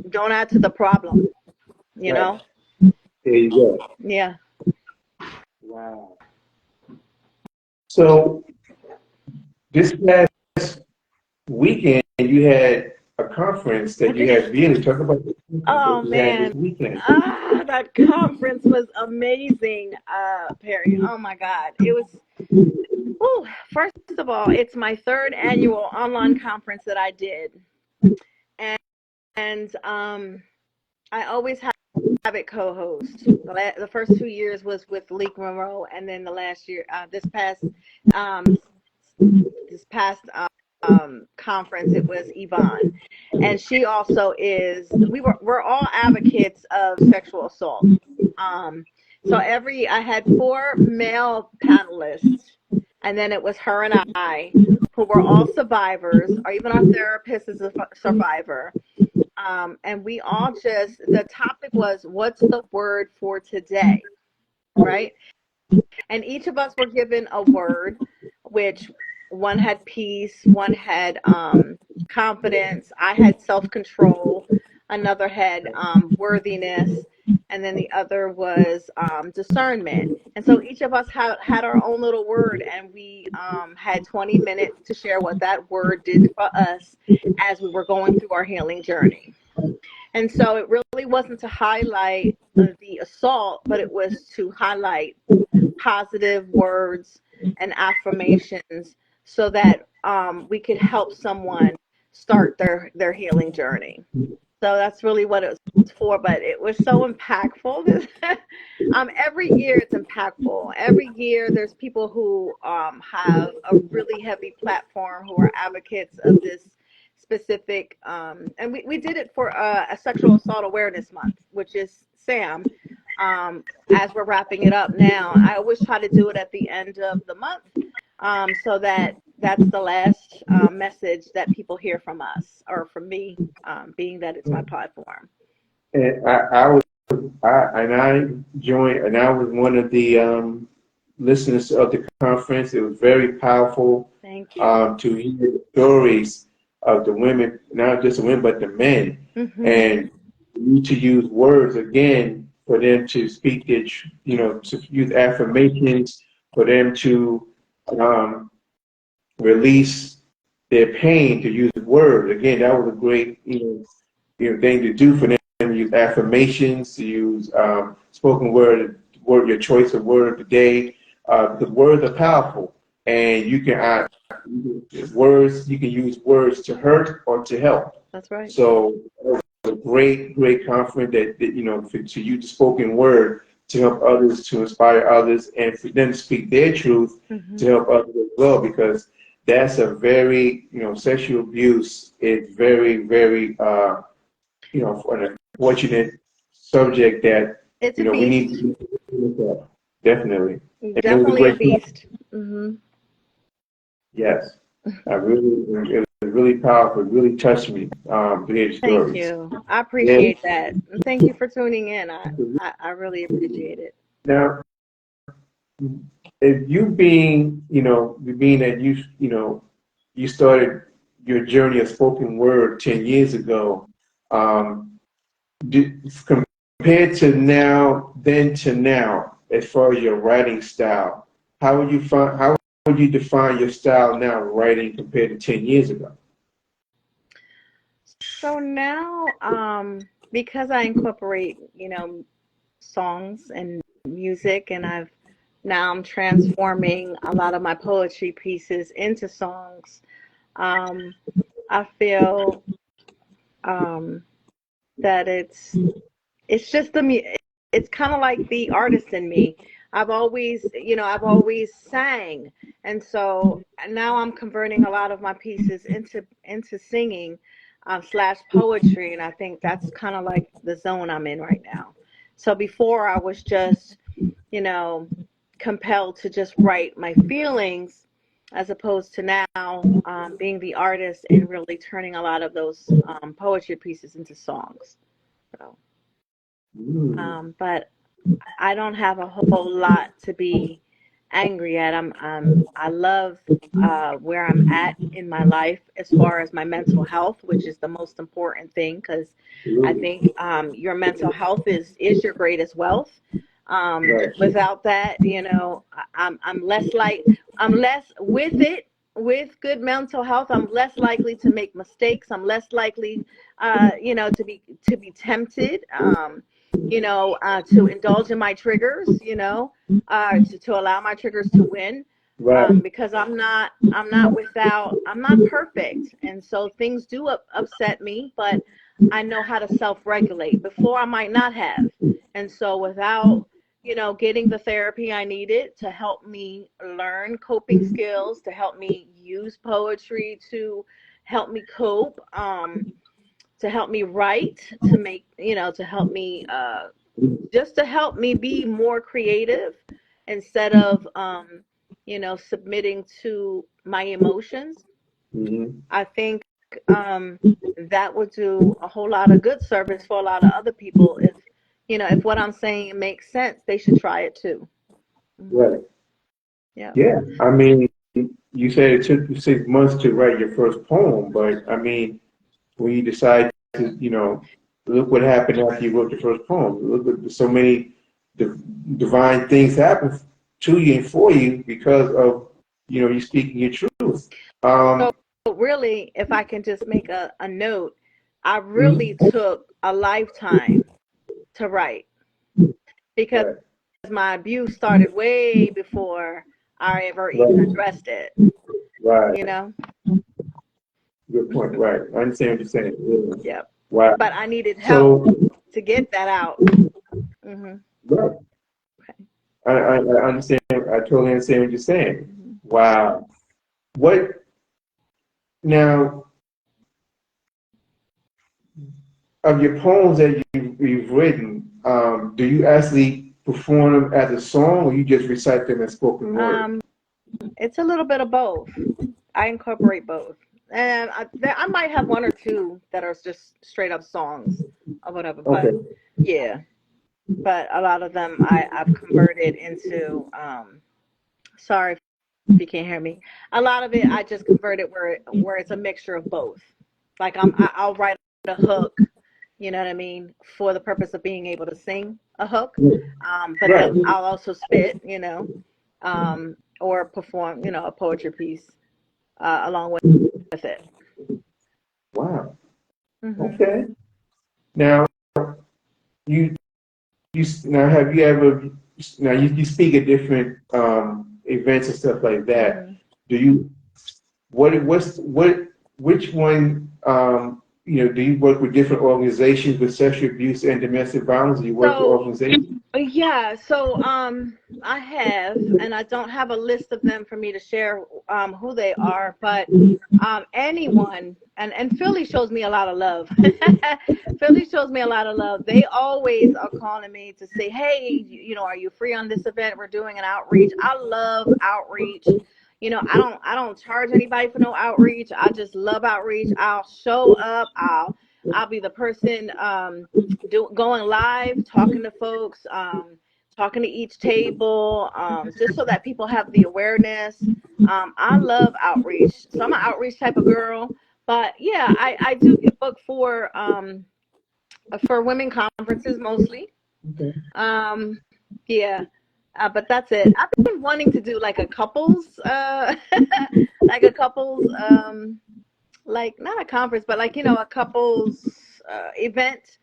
[SPEAKER 2] Don't add to the problem. You
[SPEAKER 3] Right.
[SPEAKER 2] know?
[SPEAKER 3] There you go.
[SPEAKER 2] Yeah.
[SPEAKER 3] Wow. So this past weekend, you had a conference
[SPEAKER 2] I
[SPEAKER 3] that you
[SPEAKER 2] did.
[SPEAKER 3] had really talk about the conference that
[SPEAKER 2] Oh
[SPEAKER 3] you had
[SPEAKER 2] man.
[SPEAKER 3] this weekend.
[SPEAKER 2] That conference was amazing, Perry. Oh my God. It was. Oh, first of all, it's my third annual online conference that I did, and I always have it co-host. The first 2 years was with Leek Monroe, and then the last year, um, this past conference, it was Yvonne, and she also is. We're all advocates of sexual assault. Um, so I had four male panelists, and then it was her and I, who were all survivors, or even our therapist is a survivor. And we all the topic was, what's the word for today, right? And each of us were given a word, which one had peace, one had confidence, I had self-control, another had worthiness, and then the other was discernment. And so each of us had our own little word, and we had 20 minutes to share what that word did for us as we were going through our healing journey. And so it really wasn't to highlight the assault, but it was to highlight positive words and affirmations so that we could help someone start their healing journey. So that's really what it was for, but it was so impactful. Every year it's impactful. Every year there's people who have a really heavy platform, who are advocates of this specific, and we did it for a Sexual Assault Awareness Month, which is SAM. As we're wrapping it up now, I always try to do it at the end of the month, so that's the last message that people hear from us, or from me, being that it's my platform.
[SPEAKER 3] And I joined, and I was one of the listeners of the conference. It was very powerful.
[SPEAKER 2] Thank you.
[SPEAKER 3] To hear the stories of the women, not just the women, but the men, and to use words again for them to speak their, to use affirmations, for them to release their pain, to use words. Again, that was a great thing to do for them. To use affirmations, to use spoken word, your choice of word of the day, because words are powerful, and you can use words to hurt or to help.
[SPEAKER 2] That's right.
[SPEAKER 3] So a great conference to use the spoken word to help others, to inspire others, and for them to speak their truth to help others as well, because that's a very, sexual abuse is very, very, an unfortunate subject that,
[SPEAKER 2] it's a
[SPEAKER 3] we
[SPEAKER 2] beast.
[SPEAKER 3] need to look at. Definitely.
[SPEAKER 2] Definitely a beast.
[SPEAKER 3] Yes. It was really powerful. It really touched me to hear the stories.
[SPEAKER 2] Thank you. I appreciate that. And thank you for tuning in. I really appreciate it.
[SPEAKER 3] Now, if you being that you started your journey of spoken word 10 years ago, compared to now, then to now, as far as your writing style, how would you define your style now, writing, compared to 10 years ago?
[SPEAKER 2] So now, because I incorporate, songs and music, and I'm transforming a lot of my poetry pieces into songs. I feel that it's just it's kind of like the artist in me. I've always sang, and so now I'm converting a lot of my pieces into singing slash poetry, and I think that's kind of like the zone I'm in right now. So before I was just, compelled to just write my feelings, as opposed to now being the artist and really turning a lot of those poetry pieces into songs. So, but I don't have a whole lot to be angry at. I love where I'm at in my life as far as my mental health, which is the most important thing, because I think your mental health is your greatest wealth. Without that, I'm less with good mental health. I'm less likely to make mistakes. I'm less likely, to be tempted. To indulge in my triggers, to allow my triggers to win, because I'm not perfect, and so things do upset me, but I know how to self-regulate. Before I might not have, and so without getting the therapy I needed to help me learn coping skills, to help me use poetry to help me cope, to help me write, to make, to help me, just to help me be more creative instead of, submitting to my emotions.
[SPEAKER 3] Mm-hmm.
[SPEAKER 2] I think um, that would do a whole lot of good service for a lot of other people. If what I'm saying makes sense, they should try it too. Hmm.
[SPEAKER 3] Right.
[SPEAKER 2] Yeah.
[SPEAKER 3] Yeah. I mean, you said it took you 6 months to write your first poem, but I mean, when you decide to, look what happened after you wrote your first poem. Look at so many div- divine things happen to you and for you because of, you speaking your truth.
[SPEAKER 2] So
[SPEAKER 3] Um,
[SPEAKER 2] really, if I can just make a note, I really
[SPEAKER 3] mhm.
[SPEAKER 2] took a lifetime to write because
[SPEAKER 3] Right,
[SPEAKER 2] my abuse started way before I ever even
[SPEAKER 3] right,
[SPEAKER 2] addressed it,
[SPEAKER 3] right.
[SPEAKER 2] you know?
[SPEAKER 3] Good point. Right. I understand what you're saying. Yeah.
[SPEAKER 2] Yep.
[SPEAKER 3] Wow.
[SPEAKER 2] But I needed help
[SPEAKER 3] So,
[SPEAKER 2] to get that out. Hmm.
[SPEAKER 3] right.
[SPEAKER 2] Okay.
[SPEAKER 3] I understand. I totally understand what you're saying.
[SPEAKER 2] Hmm.
[SPEAKER 3] Wow. What now of your poems that you've written? Do you actually perform them as a song, or you just recite them as spoken word?
[SPEAKER 2] Um, it's a little bit of both. I incorporate both. And I might have one or two that are just straight up songs or whatever.
[SPEAKER 3] Okay.
[SPEAKER 2] But yeah, but a lot of them I've converted into, sorry if you can't hear me. A lot of it I just converted where it's a mixture of both. Like I'll write a hook, you know what I mean, for the purpose of being able to sing a hook. But
[SPEAKER 3] Right.
[SPEAKER 2] then I'll also spit, or perform, a poetry piece along with it.
[SPEAKER 3] Wow.
[SPEAKER 2] Hmm.
[SPEAKER 3] Okay. Now you now have you ever now you speak at different events and stuff like that.
[SPEAKER 2] Hmm.
[SPEAKER 3] Do you which one do you work with different organizations with sexual abuse and domestic violence? Do you work with
[SPEAKER 2] So
[SPEAKER 3] organizations?
[SPEAKER 2] yeah, so I have, and I don't have a list of them for me to share who they are, but anyone, and Philly shows me a lot of love. Philly shows me a lot of love. They always are calling me to say, hey, are you free on this event? We're doing an outreach. I love outreach. I don't charge anybody for no outreach. I just love outreach. I'll show up. I'll be the person going live, talking to folks, talking to each table, just so that people have the awareness. I love outreach, so I'm an outreach type of girl. But yeah, I do get booked for women conferences mostly.
[SPEAKER 3] Okay.
[SPEAKER 2] Um, yeah, but that's it. I've been wanting to do like a couples, like a couples, like not a conference, but like a couples event,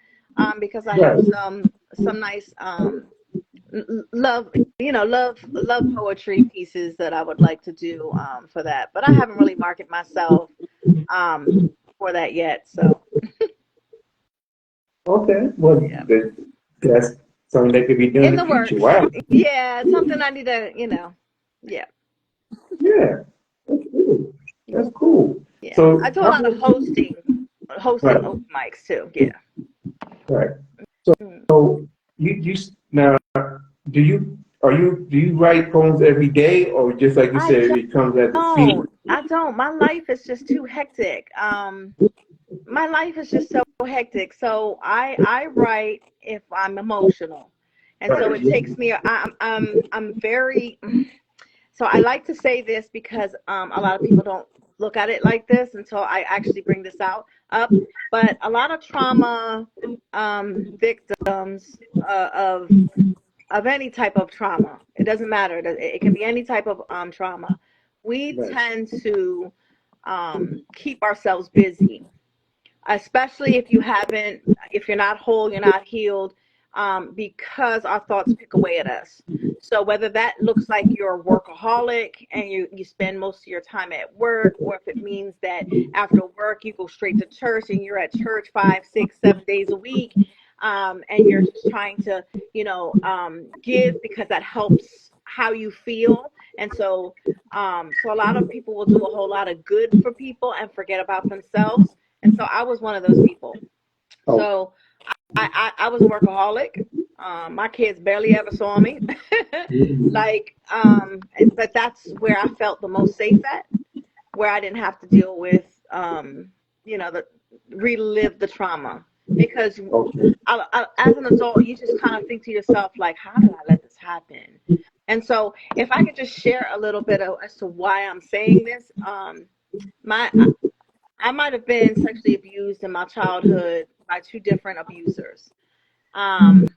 [SPEAKER 2] because I have
[SPEAKER 3] Right.
[SPEAKER 2] some nice love, love poetry pieces that I would like to do for that. But I haven't really marketed myself um, for that yet. So
[SPEAKER 3] Okay. Well,
[SPEAKER 2] yeah,
[SPEAKER 3] that's something that could be done
[SPEAKER 2] in
[SPEAKER 3] in
[SPEAKER 2] the
[SPEAKER 3] the future.
[SPEAKER 2] works.
[SPEAKER 3] Wow.
[SPEAKER 2] Yeah, it's something I need to, yeah,
[SPEAKER 3] Yeah. That's cool.
[SPEAKER 2] yeah,
[SPEAKER 3] That's cool.
[SPEAKER 2] yeah. I
[SPEAKER 3] So
[SPEAKER 2] do a
[SPEAKER 3] how
[SPEAKER 2] lot of
[SPEAKER 3] about
[SPEAKER 2] hosting
[SPEAKER 3] right,
[SPEAKER 2] open mics too. Yeah.
[SPEAKER 3] right.
[SPEAKER 2] Mm.
[SPEAKER 3] So you now do you write poems every day or just like you
[SPEAKER 2] I
[SPEAKER 3] said it comes as a
[SPEAKER 2] don't.
[SPEAKER 3] feeling?
[SPEAKER 2] I don't. My life is just too hectic. My life is just so hectic. So I write if I'm emotional, and so
[SPEAKER 3] Right.
[SPEAKER 2] it takes me. I'm very. So I like to say this because a lot of people don't look at it like this until I actually bring this out up. But a lot of trauma victims of any type of trauma. It doesn't matter. It can be any type of trauma. We
[SPEAKER 3] Right.
[SPEAKER 2] tend to keep ourselves busy, especially if you're not whole, you're not healed, because our thoughts pick away at us. So whether that looks like you're a workaholic and you spend most of your time at work, or if it means that after work you go straight to church and you're at church 5, 6, 7 days a week, and you're just trying to, give because that helps how you feel. And so a lot of people will do a whole lot of good for people and forget about themselves. And so I was one of those people.
[SPEAKER 3] Oh,
[SPEAKER 2] So I was a workaholic. My kids barely ever saw me. like, but that's where I felt the most safe at, where I didn't have to deal with, the relive the trauma. Because
[SPEAKER 3] okay.
[SPEAKER 2] as an adult, you just kind of think to yourself, like, how did I let this happen? And so, if I could just share a little bit as to why I'm saying this, my I might have been sexually abused in my childhood by two different abusers. And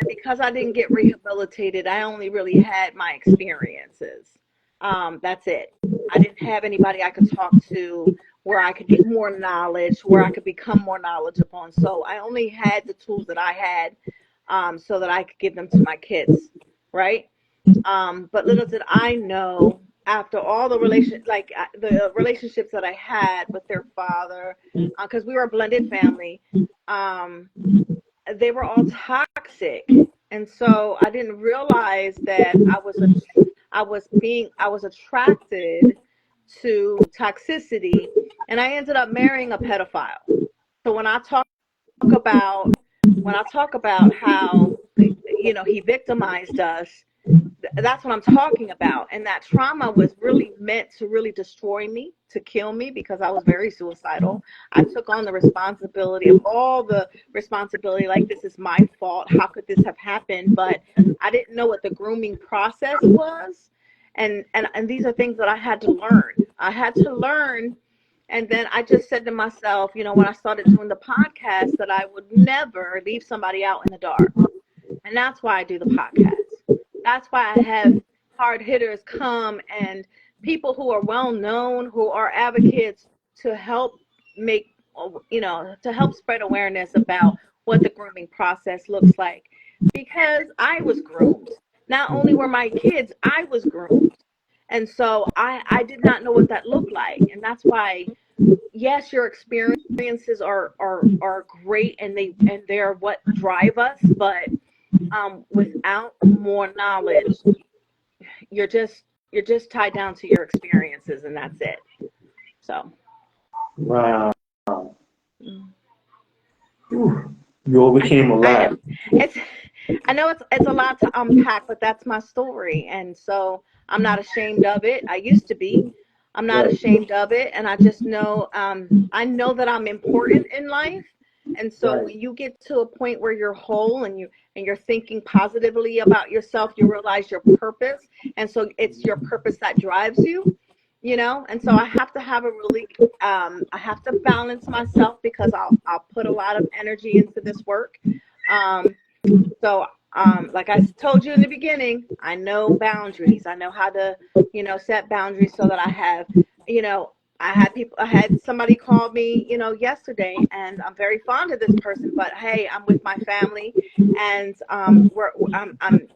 [SPEAKER 2] because I didn't get rehabilitated, I only really had my experiences. That's it. I didn't have anybody I could talk to where I could get more knowledge, where I could become more knowledgeable. And so I only had the tools that I had, so that I could give them to my kids, right? But little did I know, after all the relationships that I had with their father, because we were a blended family, um, they were all toxic. And so I didn't realize that I was attracted to toxicity, and I ended up marrying a pedophile. So about when I talk about how, he victimized us, that's what I'm talking about. And that trauma was really meant to really destroy me, to kill me, because I was very suicidal. I took on the responsibility of all the responsibility, like, this is my fault. How could this have happened? But I didn't know what the grooming process was. And these are things that I had to learn. I had to learn. And then I just said to myself, when I started doing the podcast, that I would never leave somebody out in the dark. And that's why I do the podcast. That's why I have hard hitters come, and people who are well known, who are advocates, to help make, to help spread awareness about what the grooming process looks like. Because I was groomed. Not only were my kids, I was groomed. And so I did not know what that looked like. And that's why, yes, your experiences are great, and they're what drive us, but without more knowledge, you're just tied down to your experiences, and that's it. So,
[SPEAKER 3] Wow.
[SPEAKER 2] mm.
[SPEAKER 3] Whew. You overcame a
[SPEAKER 2] I
[SPEAKER 3] lot.
[SPEAKER 2] am. It's. I know it's a lot to unpack, but that's my story, and so I'm not ashamed of it. I used to be. I'm not
[SPEAKER 3] Right.
[SPEAKER 2] ashamed of it, and I just know. I know that I'm important in life, and so
[SPEAKER 3] Right.
[SPEAKER 2] when you get to a point where you're whole, and you're thinking positively about yourself, you realize your purpose, and so it's your purpose that drives you. And so I have to have I have to balance myself, because I'll put a lot of energy into this work. Um, so, like I told you in the beginning, I know boundaries. I know how to, set boundaries, so that you know, I had somebody call me, yesterday, and I'm very fond of this person, but hey, I'm with my family, and I'm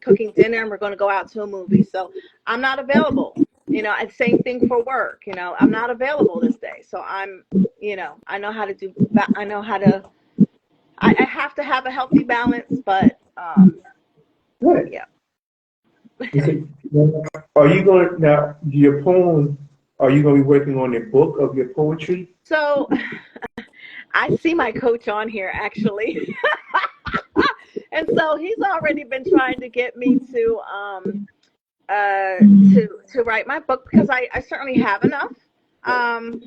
[SPEAKER 2] cooking dinner, and we're going to go out to a movie, so I'm not available. And same thing for work. I'm not available this day, so I know how to do. I know how to. I have to have a healthy balance, but
[SPEAKER 3] Good.
[SPEAKER 2] yeah.
[SPEAKER 3] You see, now, are you going now? Your poem. Are you going to be working on a book of your poetry?
[SPEAKER 2] So I see my coach on here, actually, and so he's already been trying to get me to write my book, because I certainly have enough. Um,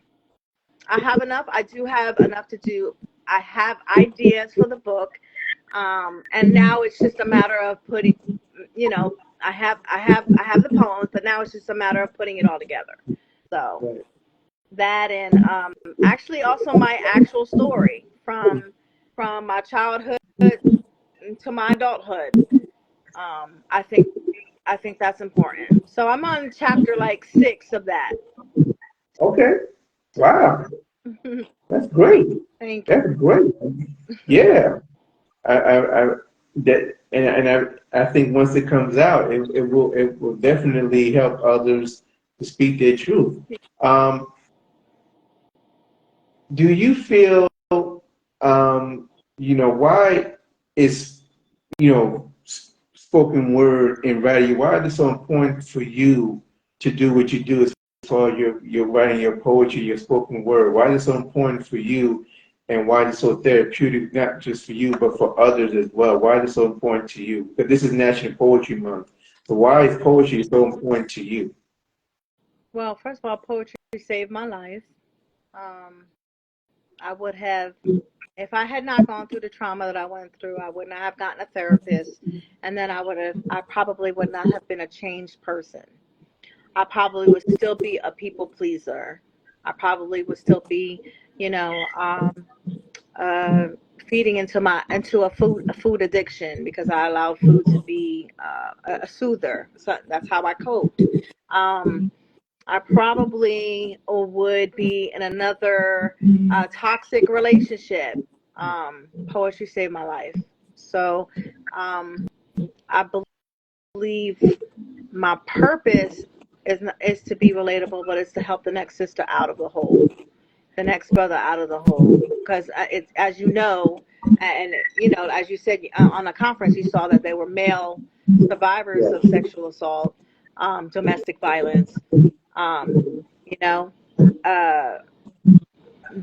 [SPEAKER 2] I have enough. I do have enough to do. I have ideas for the book, and now it's just a matter of putting. I have the poems, but now it's just a matter of putting it all together. So
[SPEAKER 3] Right.
[SPEAKER 2] that, and actually also my actual story from my childhood to my adulthood. I think that's important. So I'm on chapter like 6 of that.
[SPEAKER 3] Okay. Wow. That's great.
[SPEAKER 2] Thank you.
[SPEAKER 3] That's great. Yeah. I that and I think once it comes out, it will definitely help others to speak their truth. Um, do you feel why? it's, you know, spoken word and writing. Why is it so important for you to do what you do as far as your writing, your poetry, your spoken word? Why is it so important for you, and why is it so therapeutic, not just for you, but for others as well? Why is it so important to you? Because this is National Poetry Month. So why is poetry so important to you?
[SPEAKER 2] Well, first of all, poetry saved my life. Um, I would have, if I had not gone through the trauma that I went through, I would not have gotten a therapist, and then I probably would not have been a changed person. I probably would still be a people pleaser. I probably would still be, you know, uh, feeding into a food addiction because I allowed food to be a soother. So that's how I coped. Um, I probably would be in another toxic relationship. Poetry saved my life. So um, I believe my purpose is to be relatable, but it's to help the next sister out of the hole, the next brother out of the hole. Because it's, as you know, and you know, as you said on a conference, you saw that they were male survivors of sexual assault, domestic violence. Um, you know, uh,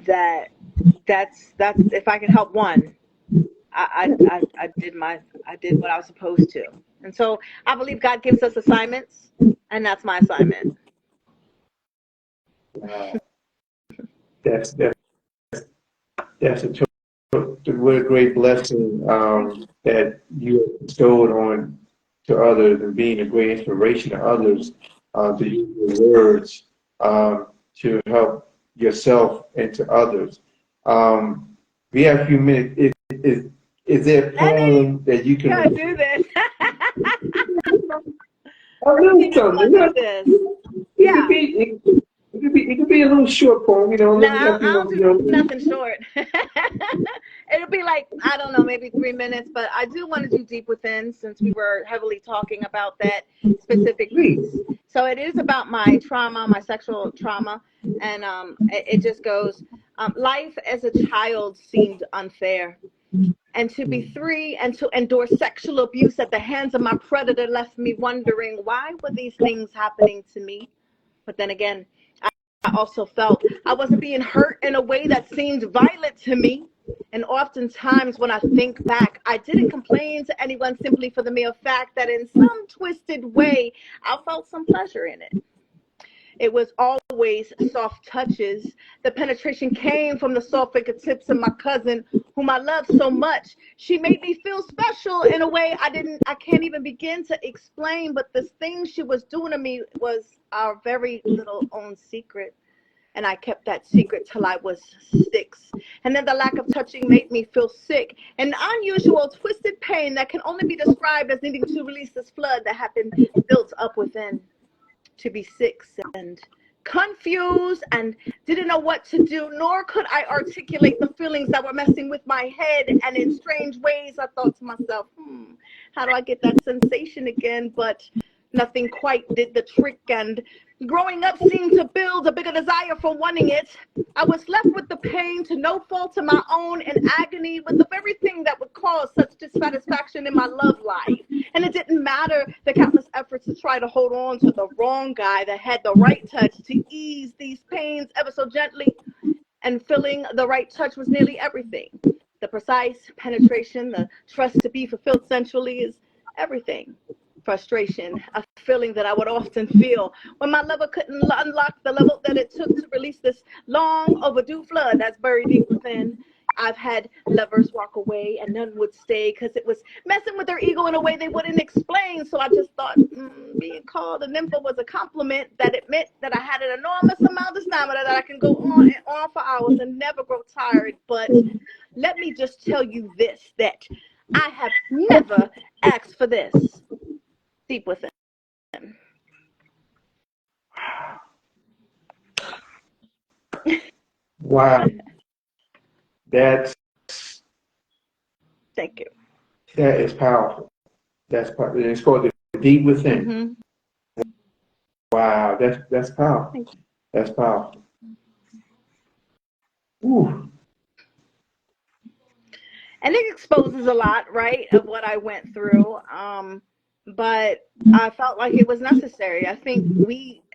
[SPEAKER 2] that that's if I can help one, I did what I was supposed to. And so I believe God gives us assignments, and that's my assignment.
[SPEAKER 3] That's that's that's what a great blessing
[SPEAKER 2] Thank you.
[SPEAKER 3] that you have bestowed on to others and being a great inspiration to others to use your words to help yourself and to others. We have a few minutes. Is there a
[SPEAKER 2] Let me
[SPEAKER 3] poem that you can?
[SPEAKER 2] gotta do this.
[SPEAKER 3] A
[SPEAKER 2] Let
[SPEAKER 3] little
[SPEAKER 2] me have
[SPEAKER 3] something.
[SPEAKER 2] fun with this.
[SPEAKER 3] It could
[SPEAKER 2] Yeah.
[SPEAKER 3] be. It could be a little short poem. You know,
[SPEAKER 2] No,
[SPEAKER 3] let
[SPEAKER 2] I
[SPEAKER 3] people
[SPEAKER 2] don't do
[SPEAKER 3] know.
[SPEAKER 2] nothing short. It'll be like, I don't know, maybe 3 minutes, but I do want to do Deep Within since we were heavily talking about that specific piece.
[SPEAKER 3] Please.
[SPEAKER 2] So it is about my trauma, my sexual trauma, and it just goes, life as a child seemed unfair. And to be free and to endure sexual abuse at the hands of my predator left me wondering why were these things happening to me? But then again, I also felt I wasn't being hurt in a way that seemed violent to me. And oftentimes, when I think back, I didn't complain to anyone simply for the mere fact that in some twisted way, I felt some pleasure in it. It was always soft touches. The penetration came from the soft fingertips of my cousin, whom I loved so much. She made me feel special in a way I can't even begin to explain, but this thing she was doing to me was our very little own secret. And I kept that secret till I was 6. And then the lack of touching made me feel sick. An unusual, twisted pain that can only be described as needing to release this flood that had been built up within. To be sick and confused and didn't know what to do, nor could I articulate the feelings that were messing with my head. And in strange ways, I thought to myself, how do I get that sensation again? But nothing quite did the trick. And growing up seemed to build a bigger desire for wanting it. I was left with the pain to no fault of my own and agony with the very thing that would cause such dissatisfaction in my love life. And it didn't matter the countless efforts to try to hold on to the wrong guy that had the right touch to ease these pains ever so gently. And feeling the right touch was nearly everything. The precise penetration, the trust to be fulfilled sensually is everything. Frustration, a feeling that I would often feel when my lover couldn't unlock the level that it took to release this long overdue flood that's buried deep within. I've had lovers walk away and none would stay because it was messing with their ego in a way they wouldn't explain. So I just thought being called a nympho was a compliment that it meant that I had an enormous amount of stamina that I can go on and on for hours and never grow tired. But let me just tell you this, that I have never asked for this. Deep within.
[SPEAKER 3] Wow, that's
[SPEAKER 2] Thank you.
[SPEAKER 3] that is powerful. That's part. It's called the deep within.
[SPEAKER 2] Mm-hmm.
[SPEAKER 3] Wow, that's powerful.
[SPEAKER 2] Thank you.
[SPEAKER 3] That's powerful. Ooh.
[SPEAKER 2] and it exposes a lot, right, of what I went through. But I felt like it was necessary. I think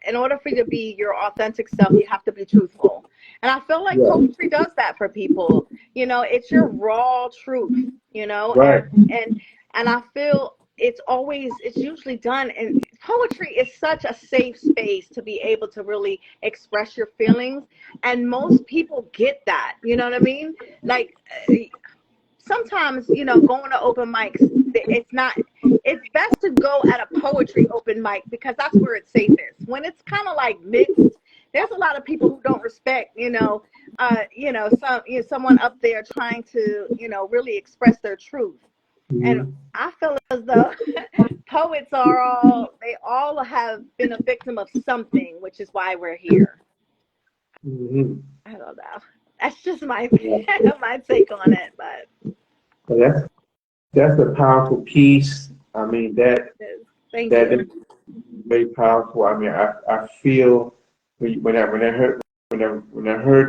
[SPEAKER 2] in order for you to be your authentic self, you have to be truthful. And I feel like
[SPEAKER 3] Yeah.
[SPEAKER 2] poetry does that for people. It's your raw truth,
[SPEAKER 3] Right.
[SPEAKER 2] and I feel it's usually done. And poetry is such a safe space to be able to really express your feelings. And most people get that, you know what I mean? Like, sometimes going to open mics, it's best to go at a poetry open mic because that's where it's safest. When it's kind of like mixed, there's a lot of people who don't respect someone up there trying to really express their truth. And
[SPEAKER 3] Mm-hmm.
[SPEAKER 2] I feel as though poets they all have been a victim of something, which is why we're here.
[SPEAKER 3] Mm-hmm.
[SPEAKER 2] I don't know, that's just my
[SPEAKER 3] Yeah.
[SPEAKER 2] my take on it. But
[SPEAKER 3] So that's a powerful piece. I mean
[SPEAKER 2] thank
[SPEAKER 3] that
[SPEAKER 2] you.
[SPEAKER 3] is very powerful. I mean I feel when I heard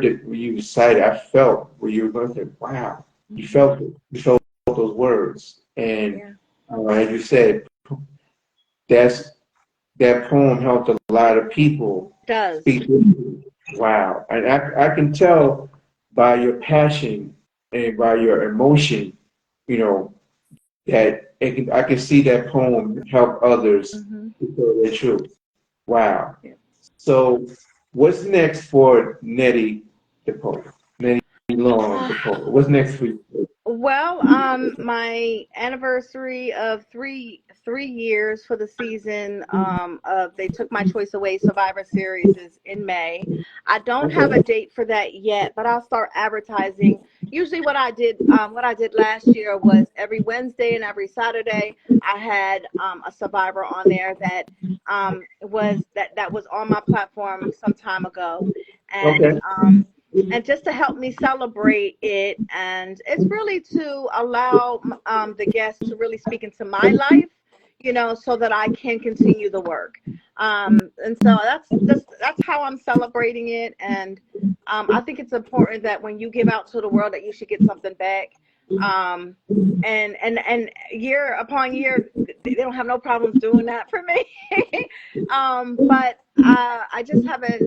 [SPEAKER 3] that when you recited, I felt when you were going to say, wow, you felt it. You felt those words, and
[SPEAKER 2] Yeah,
[SPEAKER 3] as you said, that's that poem helped a lot of people
[SPEAKER 2] it does.
[SPEAKER 3] speak. Wow, and I can tell by your passion and by your emotion, you know, I can see that poem help others
[SPEAKER 2] Hmm.
[SPEAKER 3] to tell their truth. Wow.
[SPEAKER 2] Yeah.
[SPEAKER 3] So, what's next for Nettie the poet? Nettie Long the poet. What's next for you?
[SPEAKER 2] Well, my anniversary of three years for the season of They Took My Choice Away Survivor Series is in May. I don't have a
[SPEAKER 3] Okay.
[SPEAKER 2] date for that yet, but I'll start advertising. Usually, what I did last year was every Wednesday and every Saturday, I had a survivor on there that was on my platform some time ago, and
[SPEAKER 3] Okay.
[SPEAKER 2] and just to help me celebrate it. And it's really to allow the guests to really speak into my life, so that I can continue the work. And so that's how I'm celebrating it. And I think it's important that when you give out to the world, that you should get something back. Um, and year upon year, they don't have no problems doing that for me. But I just haven't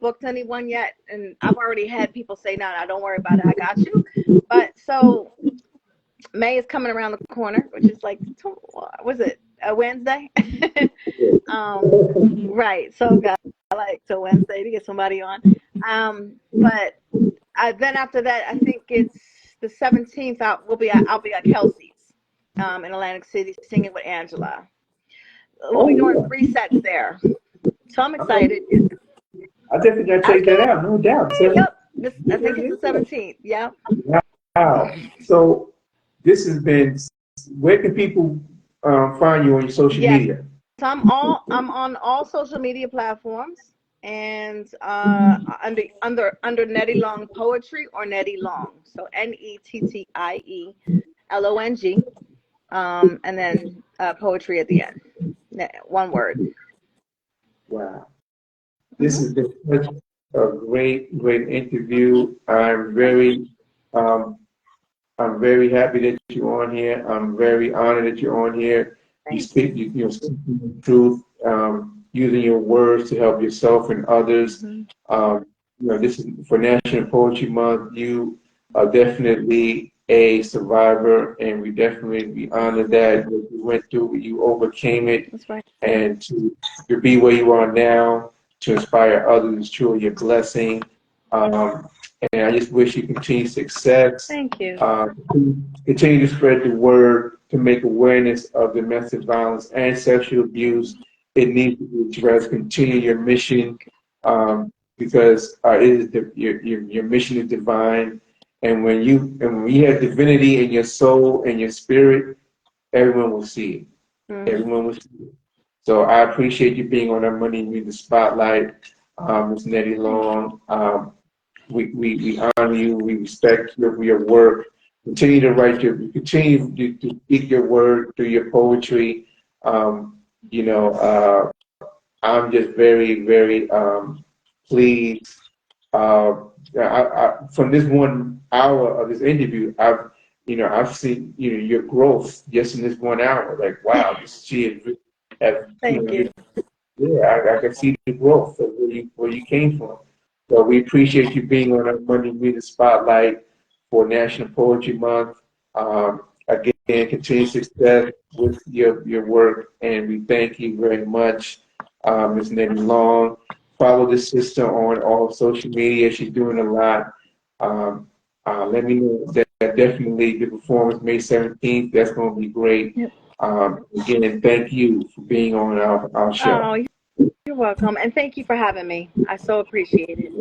[SPEAKER 2] booked anyone yet, and I've already had people say, "No, no, don't worry about it. I got you." But so May is coming around the corner, which is like, was it a Wednesday? Right. So God, I like to Wednesday to get somebody on. But then after that, I think it's the 17th. I'll be at Kelsey's in Atlantic City singing with Angela. We'll
[SPEAKER 3] Oh
[SPEAKER 2] be doing
[SPEAKER 3] yeah.
[SPEAKER 2] 3 sets there, so I'm
[SPEAKER 3] I'm gonna,
[SPEAKER 2] excited.
[SPEAKER 3] I definitely gotta check that
[SPEAKER 2] Okay.
[SPEAKER 3] out, no doubt.
[SPEAKER 2] Yep. I think it's the 17th. Yep.
[SPEAKER 3] Wow. So this has been. Where can people find you on your social
[SPEAKER 2] Yes.
[SPEAKER 3] media?
[SPEAKER 2] So I'm on all social media platforms, and under Nettie Long Poetry or Nettie Long. So NETTIELONG. And then poetry at the end. One word.
[SPEAKER 3] Wow. This
[SPEAKER 2] Hmm.
[SPEAKER 3] has been such a great interview. Um, I'm very happy that you're on here. I'm very honored that you're on here.
[SPEAKER 2] Thank you.
[SPEAKER 3] You're speaking the truth, using your words to help yourself and others.
[SPEAKER 2] Hmm.
[SPEAKER 3] This is for National Poetry Month. You are definitely a survivor, and we definitely be honored that what you went through, you overcame it,
[SPEAKER 2] That's right.
[SPEAKER 3] and to be where you are now, to inspire others is truly a blessing. Um, and I just wish you continued success.
[SPEAKER 2] Thank you.
[SPEAKER 3] Uh, Continue to spread the word to make awareness of domestic violence and sexual abuse. It needs to be addressed. Continue your mission because your mission is divine. And when you have divinity in your soul and your spirit, everyone will see it.
[SPEAKER 2] Hmm.
[SPEAKER 3] Everyone will see it. So I appreciate you being on our Money Media Spotlight, Ms. Nettie
[SPEAKER 2] Thank you.
[SPEAKER 3] Long. We honor you. We respect your work. Continue to speak your word through your poetry. Um, you know, I'm just very pleased. From this 1 hour of this interview, I've I've seen, your growth just in this 1 hour. Like, wow, she has really have,
[SPEAKER 2] Thank you.
[SPEAKER 3] yeah, I can see the growth of where you came from. So we appreciate you being on our Monday Media Spotlight for National Poetry Month. Again, continued success with your work, and we thank you very much, Ms. Nettie Long. Follow the sister on all social media. She's doing a lot. Um, Let me know that definitely the performance May 17th. That's going to be great.
[SPEAKER 2] Yep.
[SPEAKER 3] Again, thank you for being on our show.
[SPEAKER 2] Oh, you're welcome. And thank you for having me. I so appreciate it.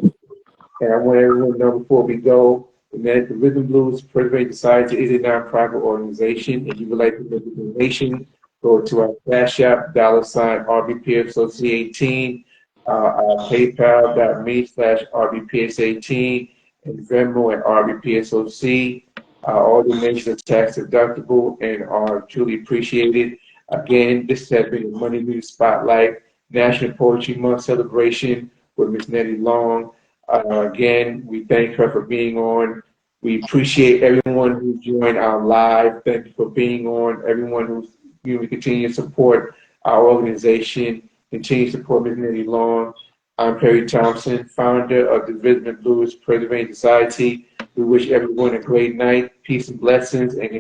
[SPEAKER 3] And I want everyone to know before we go that the Rhythm Blues Preservation Society is a nonprofit organization. If you would like to make a donation, go to our Cash App, $RBPSOC18, our PayPal.me/RBPS18, and Venmo at RBPSOC. All donations are tax deductible and are truly appreciated. Again, this has been a Money News Spotlight National Poetry Month celebration with Ms. Nettie Long. Again, we thank her for being on. We appreciate everyone who joined our live. Thank you for being on. Everyone who's continue to support our organization, continue to support Ms. Nettie Long. I'm Perry Thompson, founder of the Rhythm and Blues Preservation Society. We wish everyone a great night, peace and blessings, and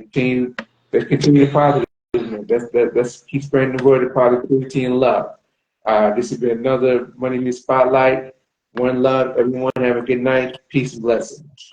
[SPEAKER 3] let's continue the positive. Let's keep spreading the word of positivity and love. This has been another Money News Spotlight. One love, everyone. Have a good night. Peace and blessings.